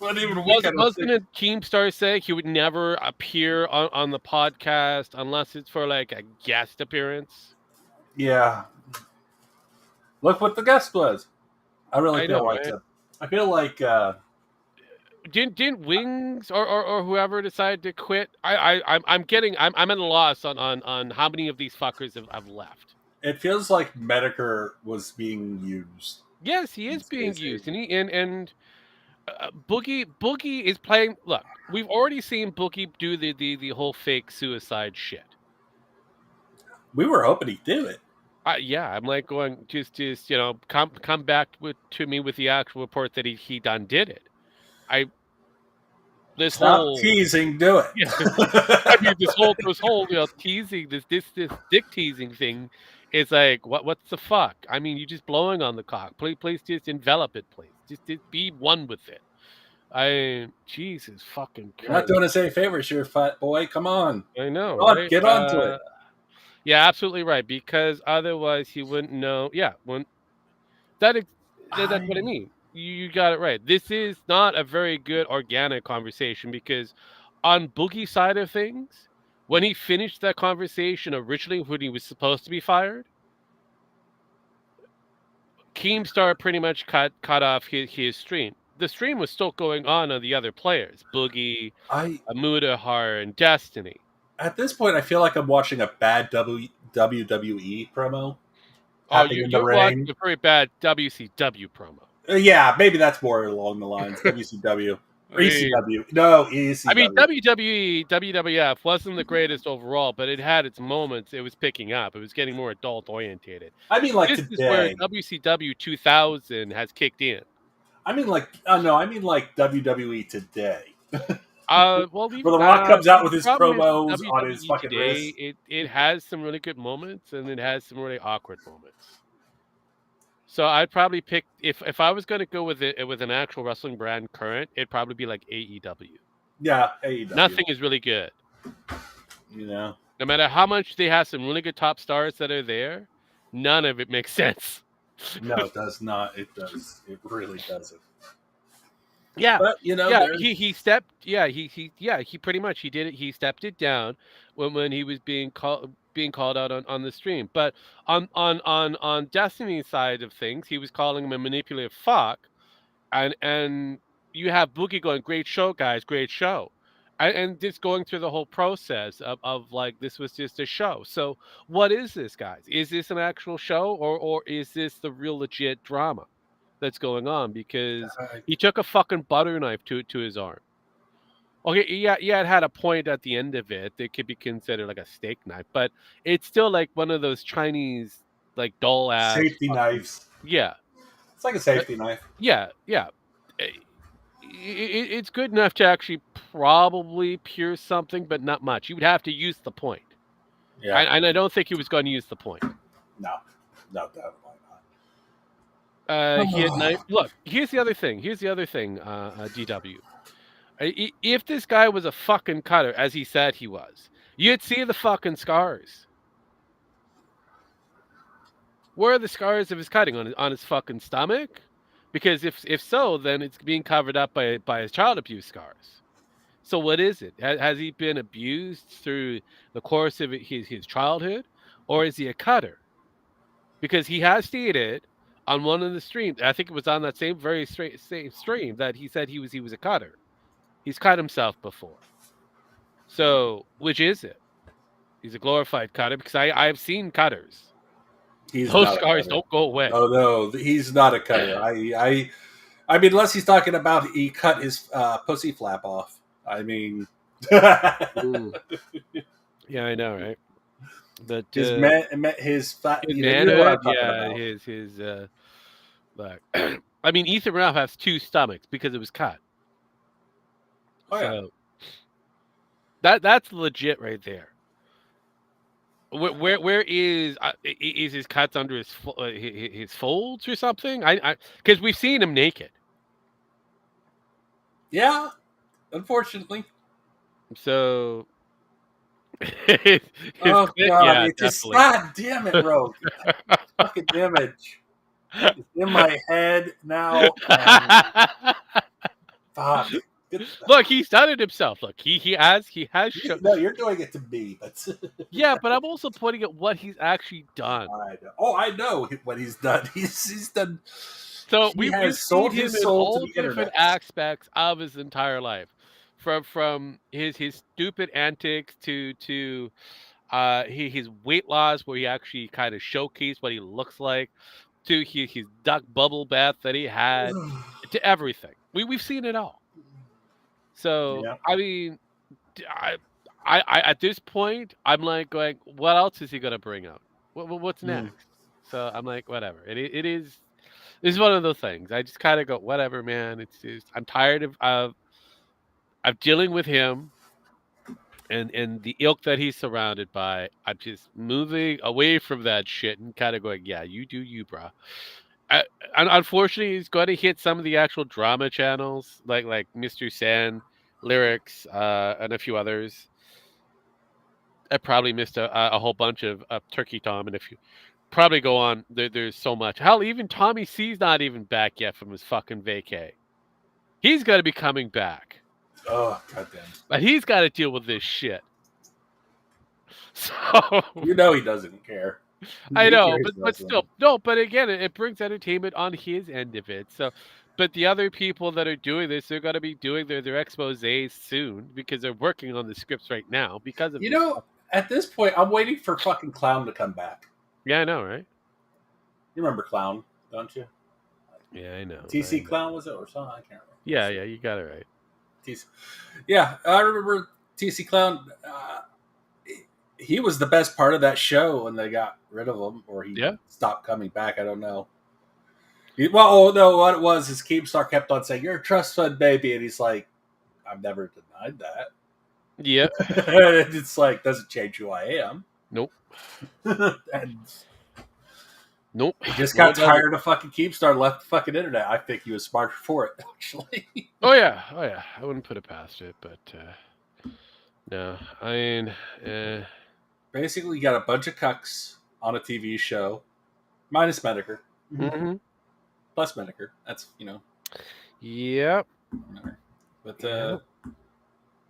Wasn't even a week. Wasn't it Keemstar saying he would never appear on the podcast unless it's for like a guest appearance? Yeah. Look what the guest was. I really feel like that. I feel like didn't Wings or whoever decide to quit? I'm at a loss on how many of these fuckers have left. It feels like Metokur was being used. Yes, he is being used, and Boogie is playing. Look, we've already seen Boogie do the whole fake suicide shit. We were hoping he'd do it. Yeah, I'm like going just come back to me with the actual report that he done did it. Stop teasing, do it. Yeah, I mean this whole teasing, this dick teasing thing is like what's the fuck? I mean, you're just blowing on the cock. Please just envelop it, please. Just be one with it. Jesus fucking Christ. You're not doing us any favors here, fat boy. Come on. I know. Come on, right? get on to it. Yeah, absolutely right. Because otherwise, he wouldn't know. Yeah, that ex- that's what I mean. You got it right. This is not a very good organic conversation because on Boogie's side of things, when he finished that conversation originally when he was supposed to be fired, Keemstar pretty much cut off his stream. The stream was still going on the other players, Boogie, Amudahar, and Destiny. At this point, I feel like I'm watching a bad WWE promo. Oh, Happening in the you're watching ring. a very bad WCW promo. Yeah, maybe that's more along the lines. WCW. Or ECW. No, ECW. I mean, WWE, WWF wasn't the greatest overall, but it had its moments. It was picking up. It was getting more adult orientated. I mean, like this is where today. WCW 2000 has kicked in. I mean, like, no, I mean, like WWE today. Well, Where The Rock comes out with his promos WWE on his fucking today, wrist. it has some really good moments and it has some really awkward moments. So I'd probably pick if I was going to go with it with an actual wrestling brand current, it'd probably be like AEW. Yeah, AEW. Nothing is really good. You know, no matter how much they have some really good top stars that are there, none of it makes sense. No, it does not. It does. It really doesn't. Yeah, but you know, yeah, he stepped. Yeah, he pretty much he did it. He stepped it down when he was being called out on the stream. But on Destiny's side of things, he was calling him a manipulative fuck, and you have Boogie going, "Great show, guys, great show," and just going through the whole process of like this was just a show. So what is this, guys? Is this an actual show or is this the real legit drama that's going on? Because he took a fucking butter knife to his arm. Okay, yeah, it had a point at the end of it. It could be considered like a steak knife, but it's still like one of those Chinese like dull ass safety knives. Yeah, it's like a safety knife. Yeah. It's good enough to actually probably pierce something, but not much. You would have to use the point. Yeah, and I don't think he was going to use the point. No, definitely not. He had knife. Look, here's the other thing. DW. If this guy was a fucking cutter, as he said he was, you'd see the fucking scars. Where are the scars of his cutting on his fucking stomach? Because if so, then it's being covered up by his child abuse scars. So what is it? Has he been abused through the course of his childhood, or is he a cutter? Because he has stated on one of the streams, I think it was on that same stream, that he said he was a cutter. He's cut himself before. So which is it? He's a glorified cutter because I've seen cutters. Those scars don't go away. Oh no, he's not a cutter. I mean, unless he's talking about he cut his pussy flap off. I mean, yeah, I know, right? But his manhood, like, I mean, Ethan Ralph has two stomachs because it was cut. Oh yeah, so that's legit right there. Where is his cuts under his folds or something? I because we've seen him naked. Yeah, unfortunately. So. Oh god! Yeah, it just God damn it, Rogue! Fucking image it's in my head now. Fuck. Look, he's done it himself. Look, he has shown. No, you're doing it to me, but yeah, but I'm also pointing at what he's actually done. I know what he's done. He's done. So we've sold his soul to the different aspects of his entire life, from his stupid antics to his weight loss, where he actually kind of showcased what he looks like, to his duck bubble bath that he had, to everything. We've seen it all. So yeah. I mean, I at this point I'm like going, what else is he gonna bring up? What's next? So I'm like, whatever. It is one of those things. I just kind of go, whatever, man. It's just I'm tired of dealing with him and the ilk that he's surrounded by. I'm just moving away from that shit and kind of going, yeah, you do you, bro. Unfortunately, he's going to hit some of the actual drama channels, like Mr. Sen, Lyrics, and a few others. I probably missed a whole bunch of Turkey Tom, and if you probably go on, there's so much. Hell, even Tommy C's not even back yet from his fucking vacay. He's got to be coming back. Oh, goddamn. But he's got to deal with this shit. So he doesn't care. I know, but still, no. But again, it brings entertainment on his end of it. So, but the other people that are doing this, they're going to be doing their exposés soon because they're working on the scripts right now. Because of at this point, I'm waiting for fucking Clown to come back. Yeah, I know, right? You remember Clown, don't you? Yeah, I know. TC Clown was it or something? I can't remember. Yeah, you got it right. Yeah, I remember TC Clown. He was the best part of that show when they got rid of him, or he stopped coming back. I don't know. What it was is Keemstar kept on saying, "You're a trust fund baby," and he's like, "I've never denied that." Yep. It's like, doesn't change who I am. Nope. And nope. He just got tired of fucking Keemstar and left the fucking internet. I think he was smarter for it, actually. Oh yeah. I wouldn't put it past it, but no. I mean, basically, you got a bunch of cucks on a TV show, minus Metokur. Mm-hmm. Plus Metokur. That's, Yep. But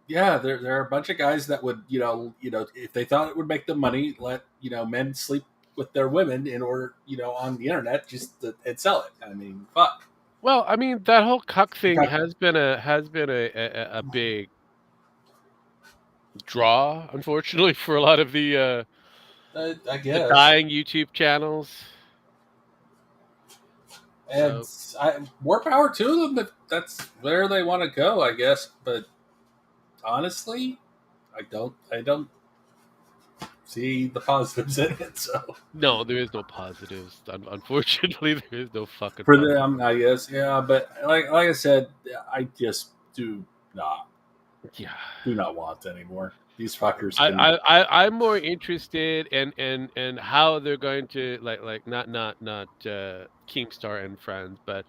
yeah, there are a bunch of guys that would, if they thought it would make them money, let men sleep with their women in order, on the internet, and sell it. I mean, fuck. Well, I mean, that whole cuck thing has been a big draw, unfortunately, for a lot of the I guess the dying YouTube channels. And more power to them if that's where they want to go, I guess. But honestly, I don't see the positives in it. So no, there is no positives. Unfortunately, there is no fucking for positives. them, I guess. Yeah, but like I said, I just do not want anymore. These fuckers. I'm more interested in how they're going to like not Keemstar and friends, but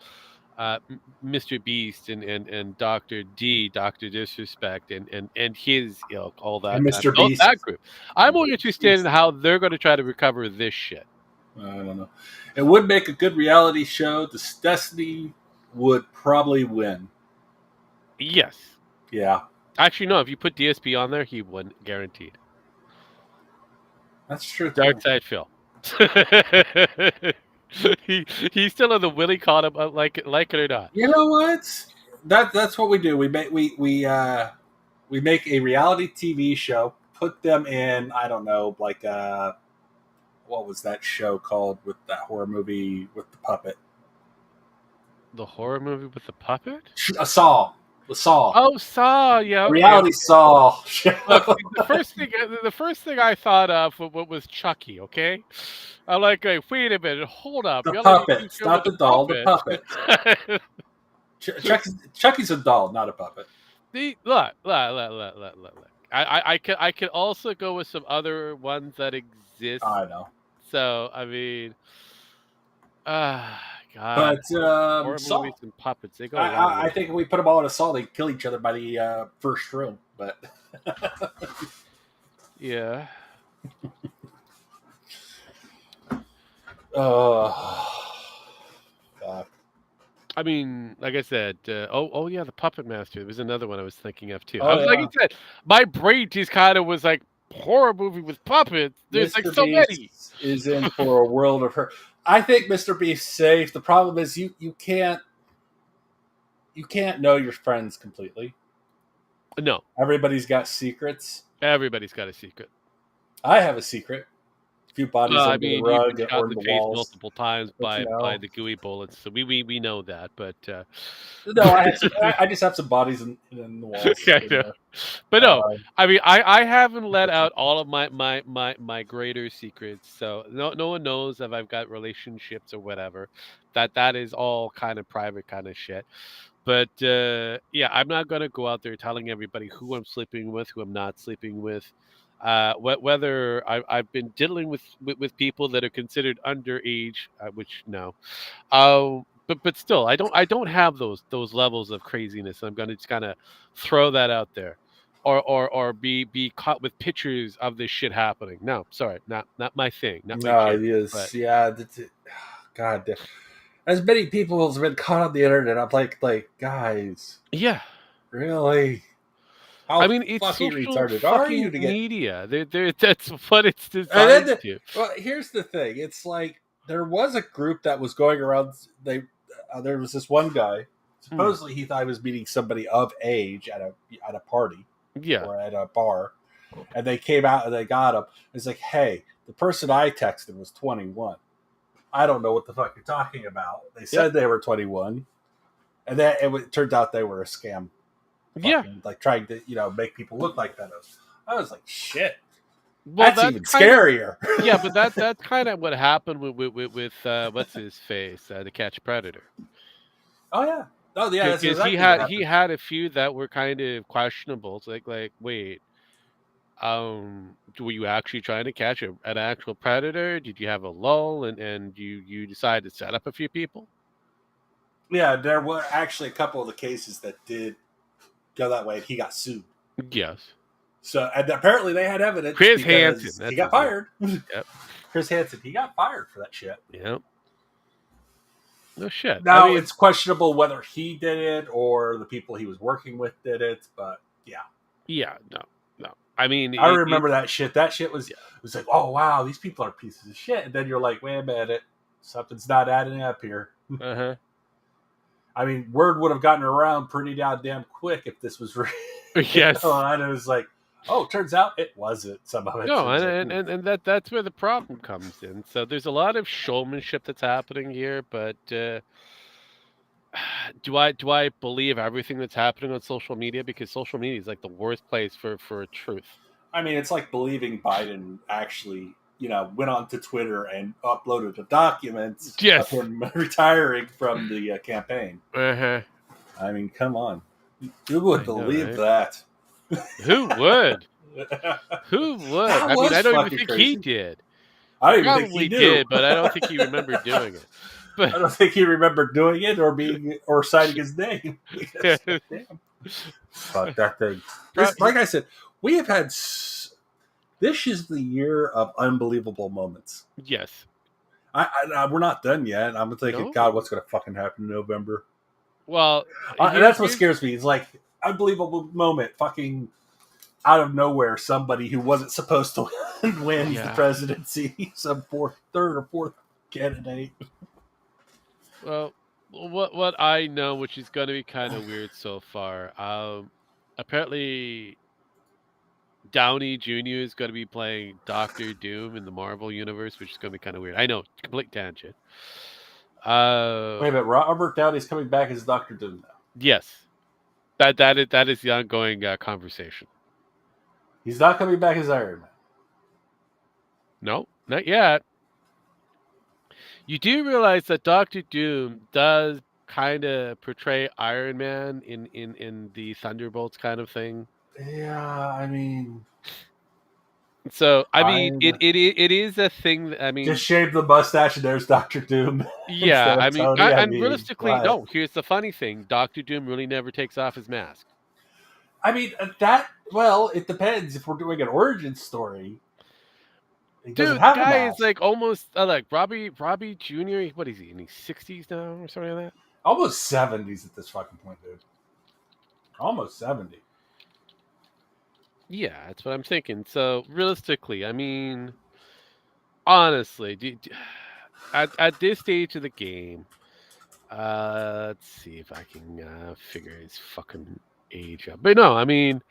Mr. Beast and Dr. D, Dr. Disrespect and his ilk, all that. And Mr. Beast. That group. I'm more interested in how they're going to try to recover this shit. I don't know. It would make a good reality show. The Destiny would probably win. Yes. Yeah. Actually, no. If you put DSP on there, he won, guaranteed. That's true. Dark Side Phil. He's still in the Willie caught him, like it or not. You know what? That's what we do. We make a reality TV show. Put them in. I don't know, like what was that show called with that horror movie with the puppet? The horror movie with the puppet? Saw. The Saw. Oh, Saw. Yeah. Okay. Reality Saw. Look, the first thing I thought of was Chucky. Okay, I'm like, wait a minute, hold up. The puppet, not the doll. The puppet. Chucky's a doll, not a puppet. Look. I could also go with some other ones that exist. I know. So I mean, God. But horror movies and puppets, they go. I think if we put them all in a Saw, they kill each other by the first room. But yeah. I mean, like I said, oh yeah, the Puppet Master. There was another one I was thinking of too. Like I said, my brain just kind of was like horror movie with puppets. There's Mr. like so many. Is in for a world of hurt. I think Mr. Beast's safe. The problem is you can't know your friends completely. No. Everybody's got secrets. Everybody's got a secret. I have a secret. A few bodies under the rug you've been shot or in in the the face walls. multiple times by the gooey bullets. So we know that, but no, I just have some bodies in the walls. I know. But no, I mean I haven't let out all of my greater secrets. So no one knows if I've got relationships or whatever. That is all kind of private kind of shit. But yeah, I'm not gonna go out there telling everybody who I'm sleeping with, who I'm not sleeping with. Whether I've been dealing with people that are considered underage, which no, but still, I don't have those levels of craziness. I'm gonna just kind of throw that out there. or be caught with pictures of this shit happening. No, sorry, not my thing. Not my No, kid. yes, But yeah. God damn. As many people as have been caught on the internet, I'm like, guys, yeah. really? How I mean, it's fucking social retarded are you fucking to get? media. That's what it's And then, designed to. well, here's the thing: it's like there was a group that was going around. There was this one guy. Supposedly, he thought he was meeting somebody of age at a party, Yeah. or at a bar, and they came out and they got him. It's like, hey, the person I texted was 21. I don't know what the fuck you're talking about. They said they were 21, and then it turns out they were a scam. Like trying to make people look like that. I was like, shit. Well, that's even scarier. But that's kind of what happened with what's his face, the Catch Predator. Oh yeah. Oh yeah. That's Because exactly he had a few that were kind of questionable. It's like wait, were you actually trying to catch an actual predator? Did you have a lull and you decided to set up a few people? Yeah, there were actually a couple of the cases that did go that way, and he got sued. Yes. So, and apparently they had evidence. Chris Hansen. He got fired. Yep. Chris Hansen. He got fired for that shit. Yep. No shit. Now, it's questionable whether he did it or the people he was working with did it, but yeah. Yeah, no. I mean, I remember that shit. That shit was, it was like, oh, wow, these people are pieces of shit. And then you're like, wait a minute. Something's not adding up here. Uh-huh. I mean, word would have gotten around pretty damn quick if this was real. Yes. And it was like, oh, turns out it wasn't some of it. No, and that's where the problem comes in. So there's a lot of showmanship that's happening here, but do I believe everything that's happening on social media? Because social media is like the worst place for truth. I mean, it's like believing Biden actually, went onto Twitter and uploaded a document of him retiring from the campaign. Uh-huh. I mean, come on. Who would believe that? Who would? Who would? I mean, I don't even think he did. I don't even think he did, but I don't think he remembered doing it. But I don't think he remembered doing it or signing his name. Because, damn. Fuck that thing. Like I said, we have had. This is the year of unbelievable moments. Yes. We're not done yet. I'm thinking, God, what's going to fucking happen in November? Well, and that's what scares me. It's like unbelievable moment, fucking out of nowhere, somebody who wasn't supposed to win the presidency, some third or fourth candidate. Well, what I know, which is going to be kind of weird so far, apparently Downey Jr. is going to be playing Doctor Doom in the Marvel universe, which is going to be kind of weird. I know, complete tangent. Wait a minute, Robert Downey's coming back as Doctor Doom now. Yes, that is the ongoing conversation. He's not coming back as Iron Man. No, not yet. You do realize that Doctor Doom does kind of portray Iron Man in the Thunderbolts kind of thing. Yeah, I mean. So I mean, it is a thing. I mean, just shave the mustache and there's Doctor Doom. Yeah, I mean, realistically, no. Here's the funny thing: Doctor Doom really never takes off his mask. I mean, it depends if we're doing an origin story. Dude, the guy is like almost like Robbie Jr. What is he in his 60s now or something like that? Almost 70s at this fucking point, dude. Almost 70. Yeah, that's what I'm thinking. So realistically, I mean, honestly, at this stage of the game, let's see if I can figure his fucking age out. But no, I mean,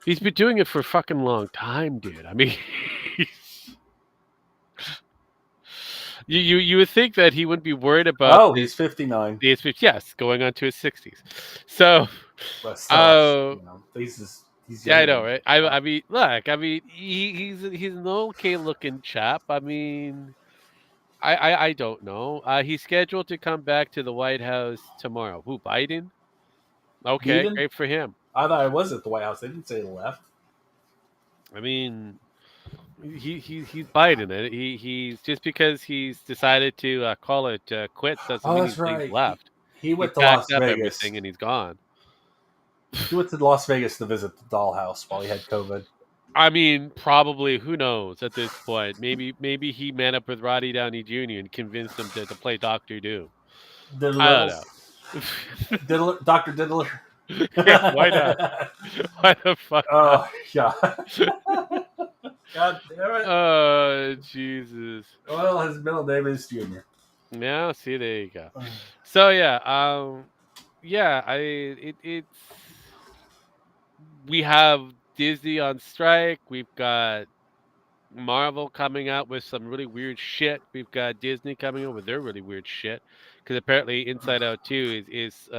he's been doing it for a fucking long time, dude. I mean, you would think that he wouldn't be worried about. Oh, he's 59. Yes, going on to his 60s. So, he's yeah, I know, right? I mean, look, I mean, he's an okay looking chap. I mean, I don't know. He's scheduled to come back to the White House tomorrow. Who, Biden? Okay, Biden? Great for him. I thought it was at the White House. They didn't say he left. I mean, he's Biden. He's just because he's decided to call it quits doesn't mean he's left. He went to Las up Vegas. everything and he's gone. He went to Las Vegas to visit the dollhouse while he had COVID. I mean, probably. Who knows at this point? Maybe he met up with Roddy Downey Jr. and convinced him to play Doctor Doom. I don't know. Dr. Diddler. Yeah, why not? Why the fuck not? Oh, yeah. God damn it. Oh, Jesus. Well, his middle name is Junior. Yeah, see, there you go. So yeah, it's we have Disney on strike. We've got Marvel coming out with some really weird shit. We've got Disney coming out with their really weird shit because apparently Inside Out 2 is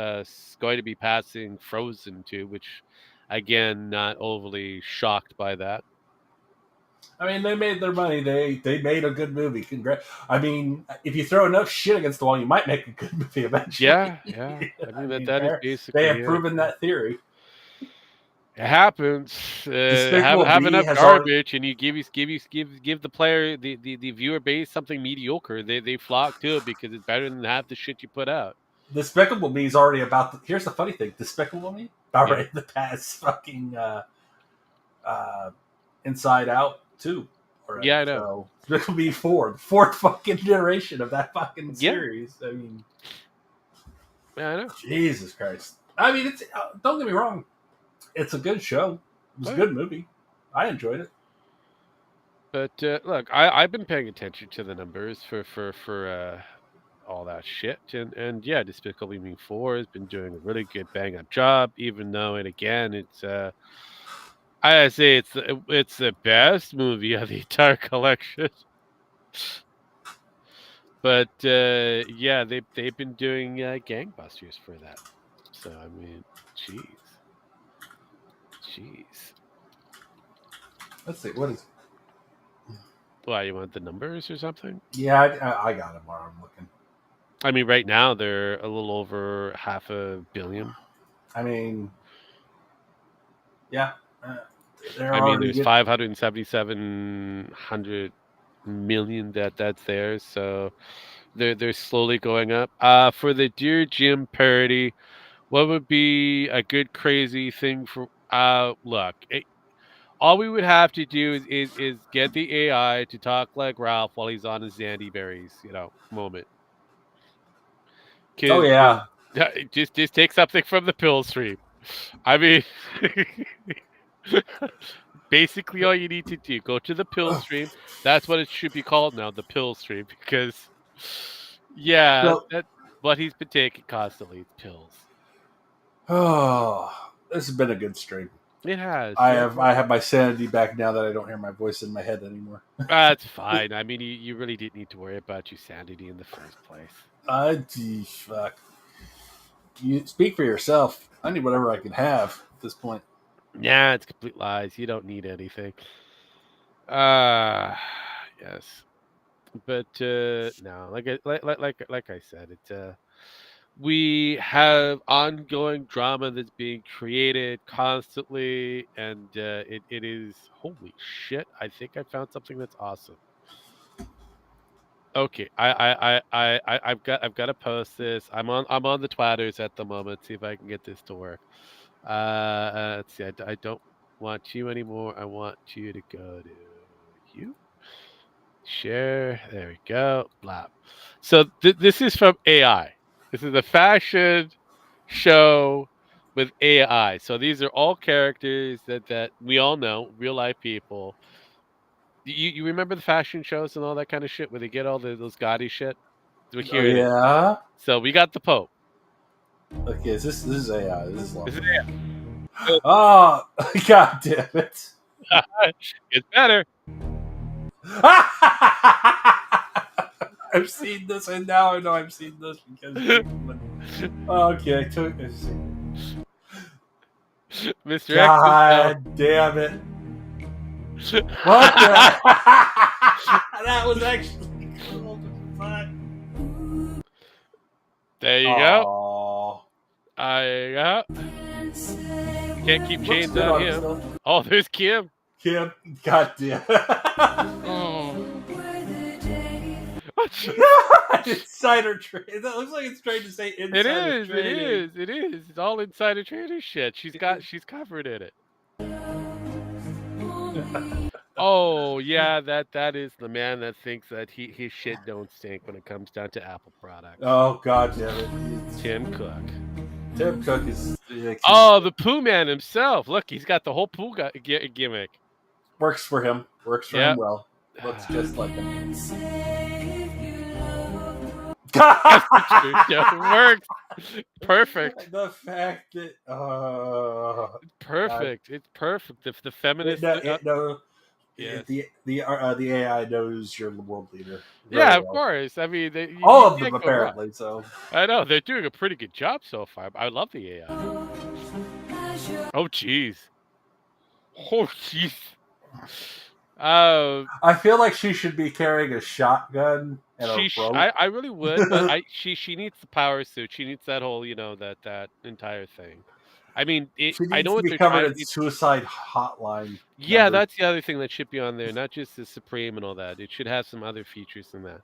going to be passing Frozen 2, which again, not overly shocked by that. I mean, they made their money. They made a good movie. I mean, if you throw enough shit against the wall, you might make a good movie eventually. Yeah. I mean, that is basically they have proven that theory. It happens. Have enough garbage, and you give the player, the viewer base, something mediocre. They flock to it because it's better than half the shit you put out. Despicable Me is already about. Here's the funny thing: Despicable Me already the past fucking Inside Out 2. Already. Yeah, I know. So Despicable Me 4, the fourth fucking generation of that fucking series. I mean, yeah, I know. Jesus Christ! I mean, it's don't get me wrong. It's a good show. It was a good movie. I enjoyed it. But look, I've been paying attention to the numbers for all that shit, and yeah, Despicable Me 4 has been doing a really good bang up job. Even though, and again, it's I say it's the best movie of the entire collection. But yeah, they've been doing gangbusters for that. So I mean, jeez. Let's see. What is? Why, you want the numbers or something? Yeah, I got them while I'm looking. I mean, right now they're a little over $500 million. I mean, yeah. I mean, there's 577 million that's there, so they're slowly going up. For the Dear Jim parody, what would be a good crazy thing for? Look, all we would have to do is get the AI to talk like Ralph while he's on his Zandy Berries, moment. Oh yeah, just take something from the pill stream. I mean, basically all you need to do, go to the pill stream. That's what it should be called now, the pill stream, because that's what he's been taking constantly, pills. Oh, this has been a good stream. It has. I have my sanity back now that I don't hear my voice in my head anymore. That's fine. I mean, you really didn't need to worry about your sanity in the first place. Fuck. You speak for yourself. I need whatever I can have at this point. Yeah, it's complete lies. You don't need anything. Yes. But no, like I said, it's we have ongoing drama that's being created constantly, and it is, holy shit, I think I found something that's awesome. Okay, I've got to post this. I'm on the Twitters at the moment. See if I can get this to work. Let's see. I don't want you anymore. I want you to go to you. Share. There we go. Blah. So this is from AI. This is a fashion show with AI. So these are all characters that we all know, real life people. You remember the fashion shows and all that kind of shit where they get all those gaudy shit? Here it is. So we got the Pope. Okay, this is AI. This is AI. Oh, god damn it! It's better. I've seen this, and now I know I've seen this because. Okay, Mr. God damn it! What the? That was actually cool. There you go. There you go. Can't keep chains on him. Oh, there's Kim. Kim, god damn. Oh. Insider trade. That looks like it's trying to say It insider is. It trading. is. It is. It's all insider trader shit. She's covered in it. Oh yeah, that is the man that thinks that his shit don't stink when it comes down to Apple products. Oh god damn it. Tim Cook. Tim Cook is Oh, the Pooh Man himself. Look, he's got the whole Pooh gimmick. works for him. Works for him well. Looks just like him. It works. Perfect. The fact that Perfect. It's perfect. If the feminist yes. The AI knows you're the world leader. Yeah, of course. I mean, all of them apparently. So I know they're doing a pretty good job so far. I love the AI. Oh jeez. Oh jeez. I feel like she should be carrying a shotgun and a rope. I really would, but she needs the power suit. She needs that whole, that entire thing. I mean, I know what they're trying to do. Suicide hotline. Yeah, that's the other thing that should be on there, not just the Supreme and all that. It should have some other features than that.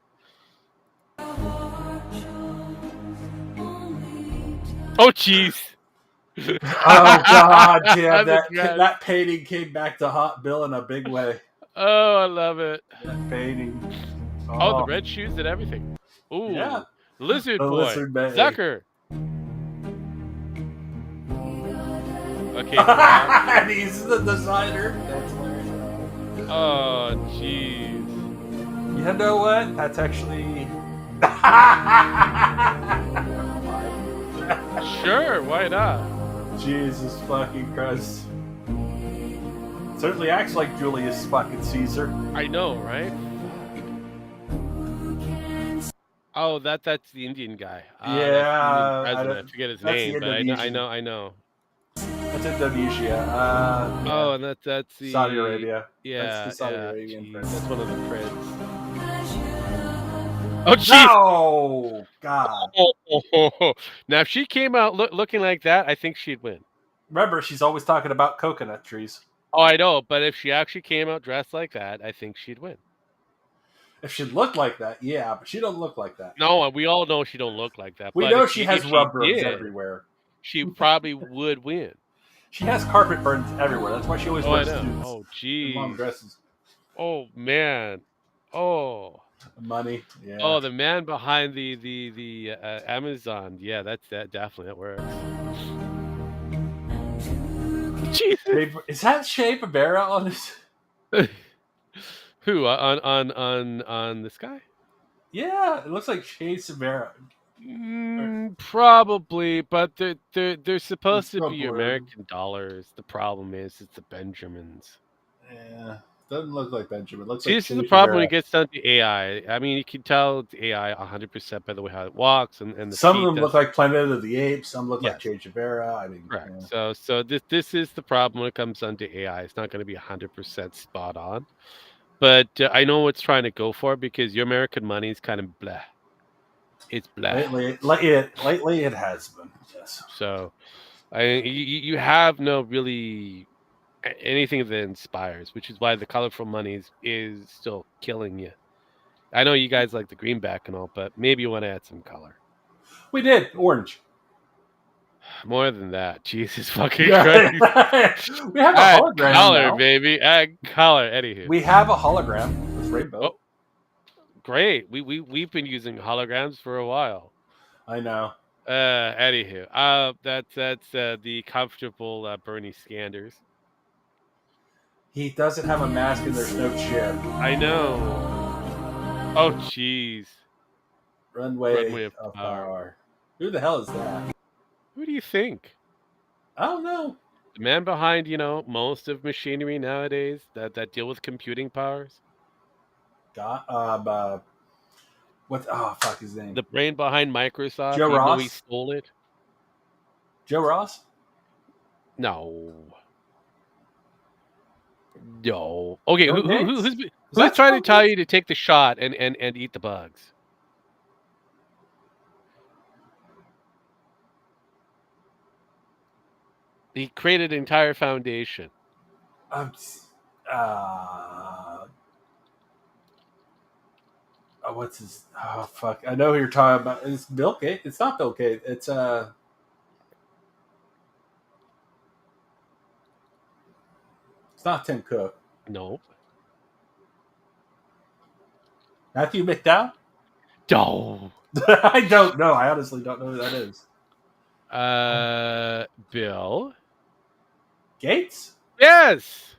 Oh, jeez. Oh god, damn! That painting came back to Hot Bill in a big way. Oh, I love it. That painting. Oh, the red shoes and everything. Ooh, yeah. Lizard the Boy, Lizard Zucker. Okay. And he's the designer. That's hilarious. Oh, jeez. You know what? That's actually. Sure, why not? Jesus fucking Christ. Certainly acts like Julius fucking Caesar. I know, right? Oh, that's the Indian guy. Yeah, I forget his name, but I know. That's Indonesia. Oh, and that's the Saudi Arabia. Yeah, that's the Saudi Arabian friend. That's one of the friends. Oh, jeez! Oh, God. Now, if she came out looking like that, I think she'd win. Remember, she's always talking about coconut trees. Oh, I know, but if she actually came out dressed like that, I think she'd win. If she looked like that, yeah, but she don't look like that. No, we all know she don't look like that. We know she has rub burns everywhere. She probably would win. She has carpet burns everywhere. That's why she always wears suits. Oh, geez. Long dresses. Oh, man. Oh. Money. Yeah. Oh, the man behind the Amazon. Yeah, that definitely that works. Jesus. Is that Shea Barbera on this? Who on this guy? Yeah, it looks like Shea Barbera. Probably, but they're supposed to be blurred. American dollars. The problem is it's the Benjamins. Yeah, doesn't look like Benjamin. Looks See, like this is the Che problem when Guevara. it gets down to AI. I mean, you can tell it's AI 100% by the way how it walks and the Some feet of them look like Planet of the Apes. Some look like Yes. Che Guevara. I mean, Correct. yeah. So this is the problem when it comes down to AI. It's not going to be 100% spot on, but I know what's trying to go for because your American money is kind of blah. It's blah. Lately it has been. Yes. So, you have no really anything that inspires, which is why the colorful money is still killing you. I know you guys like the greenback and all, but maybe you want to add some color. We did orange. More than that, Jesus fucking Yeah. Christ! We have a Add hologram color, now. baby. Add color. Anywho, We have a hologram with rainbow. Oh, great. We've been using holograms for a while. I know. Anywho, that's the comfortable Bernie Sanders. He doesn't have a mask and there's no chair. I know. Oh, jeez. Runway of power. Who the hell is that? Who do you think? I don't know. The man behind, most of machinery nowadays that deal with computing powers. What? Oh, fuck his name. The brain behind Microsoft. Joe even though Ross? he stole it. Joe Ross? No. No. Okay, Bill who's Gates? trying to tell you to take the shot and eat the bugs? He created an entire foundation. what's his? Oh fuck! I know who you're talking about. It's Bill Gates. It's not Bill Gates. It's not Tim Cook. No. Matthew McDowell? No. I don't know. I honestly don't know who that is. Bill Gates? Yes.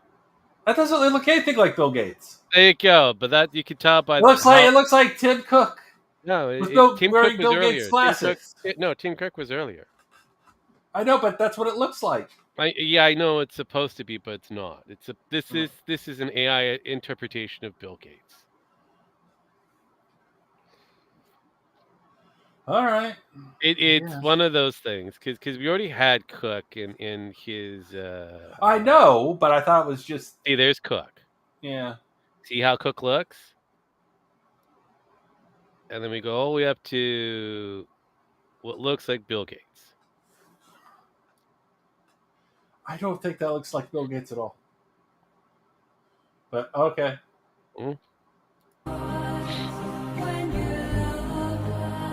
That doesn't look anything like Bill Gates. There you go. But that you can tell by It looks like Tim Cook. No, wearing Tim Cook was Bill earlier. Gates glasses. Tim Cook was earlier. I know, but that's what it looks like. I know it's supposed to be, but it's not. This is an AI interpretation of Bill Gates. All right. It's one of those things because we already had Cook in his. I know, but I thought it was just. See, there's Cook. Yeah. See how Cook looks, and then we go all the way up to what looks like Bill Gates. I don't think that looks like Bill Gates at all. But okay. Mm.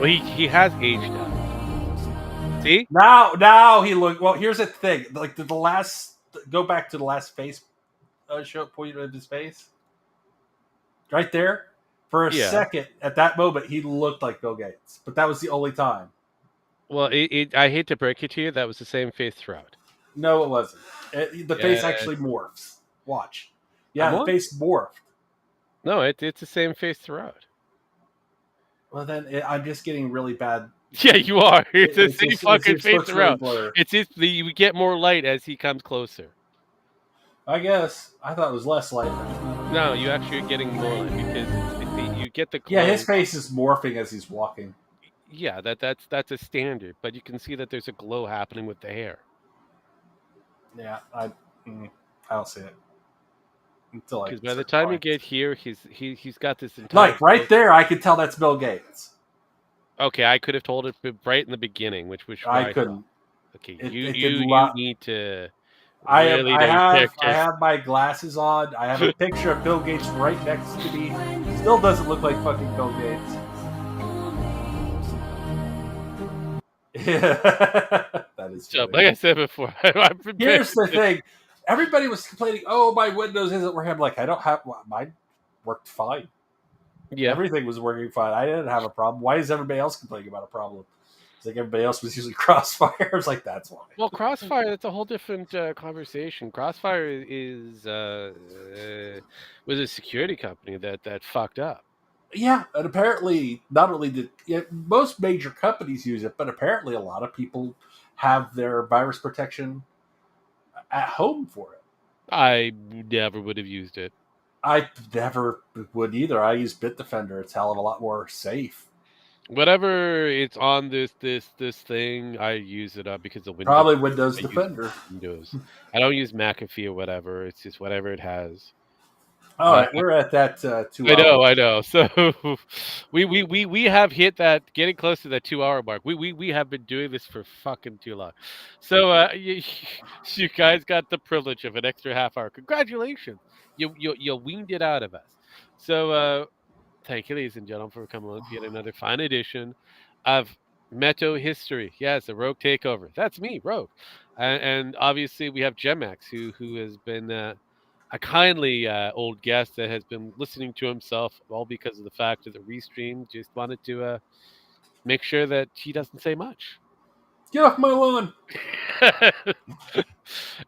Well, he has aged up. See? Now he look. Well, here's the thing. Like the last, go back to the last face show point of his face. Right there, for a second, at that moment, he looked like Bill Gates, but that was the only time. Well, I hate to break it to you, that was the same face throughout. No, it wasn't. The face actually morphs. Watch. Yeah, the face morphed. No, it's the same face throughout. Well, then I'm just getting really bad. Yeah, you are. It's the same fucking face throughout. Really you get more light as he comes closer. I guess. I thought it was less light. No, you actually are getting more light because you get the glow. Yeah, his face is morphing as he's walking. Yeah, that's a standard, but you can see that there's a glow happening with the hair. Yeah, I don't see it. Because by the time you get here, he's got this entire right there. I could tell that's Bill Gates. Okay, I could have told it right in the beginning, which I couldn't. Okay, you need to. I have my glasses on. I have a picture of Bill Gates right next to me. Still doesn't look like fucking Bill Gates. That is so, like I said before. Here's the thing. Everybody was complaining, oh, my Windows isn't working. I'm like, I don't have... Mine worked fine. Yeah. Everything was working fine. I didn't have a problem. Why is everybody else complaining about a problem? It's like everybody else was using Crossfire. I was like, that's why. Well, Crossfire, that's a whole different conversation. Crossfire was a security company that fucked up. Yeah, and apparently, not only did most major companies use it, but apparently a lot of people have their virus protection at home for it. I never would have used it. I never would either. I use Bitdefender. It's a hell of a lot more safe. Whatever it's on this thing, I use it up because of Windows. Probably Windows Defender. Windows. I don't use McAfee or whatever. It's just whatever it has. All right, we're at that 2 hours. I know. So we have hit that, getting close to that 2 hour mark. We have been doing this for fucking too long. So you guys got the privilege of an extra half hour. Congratulations. You weaned it out of us. So thank you, ladies and gentlemen, for coming on to yet another fine edition of Meto History. Yes, a Rogue Takeover. That's me, Rogue. And obviously we have Gemax, who has been a kindly old guest that has been listening to himself, all because of the fact that the restream just wanted to make sure that he doesn't say much. Get off my lawn.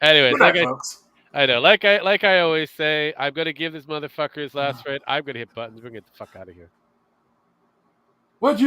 Anyways, I know, like I always say, I'm gonna give this motherfucker his last right. I'm gonna hit buttons. We're gonna get the fuck out of here. What'd you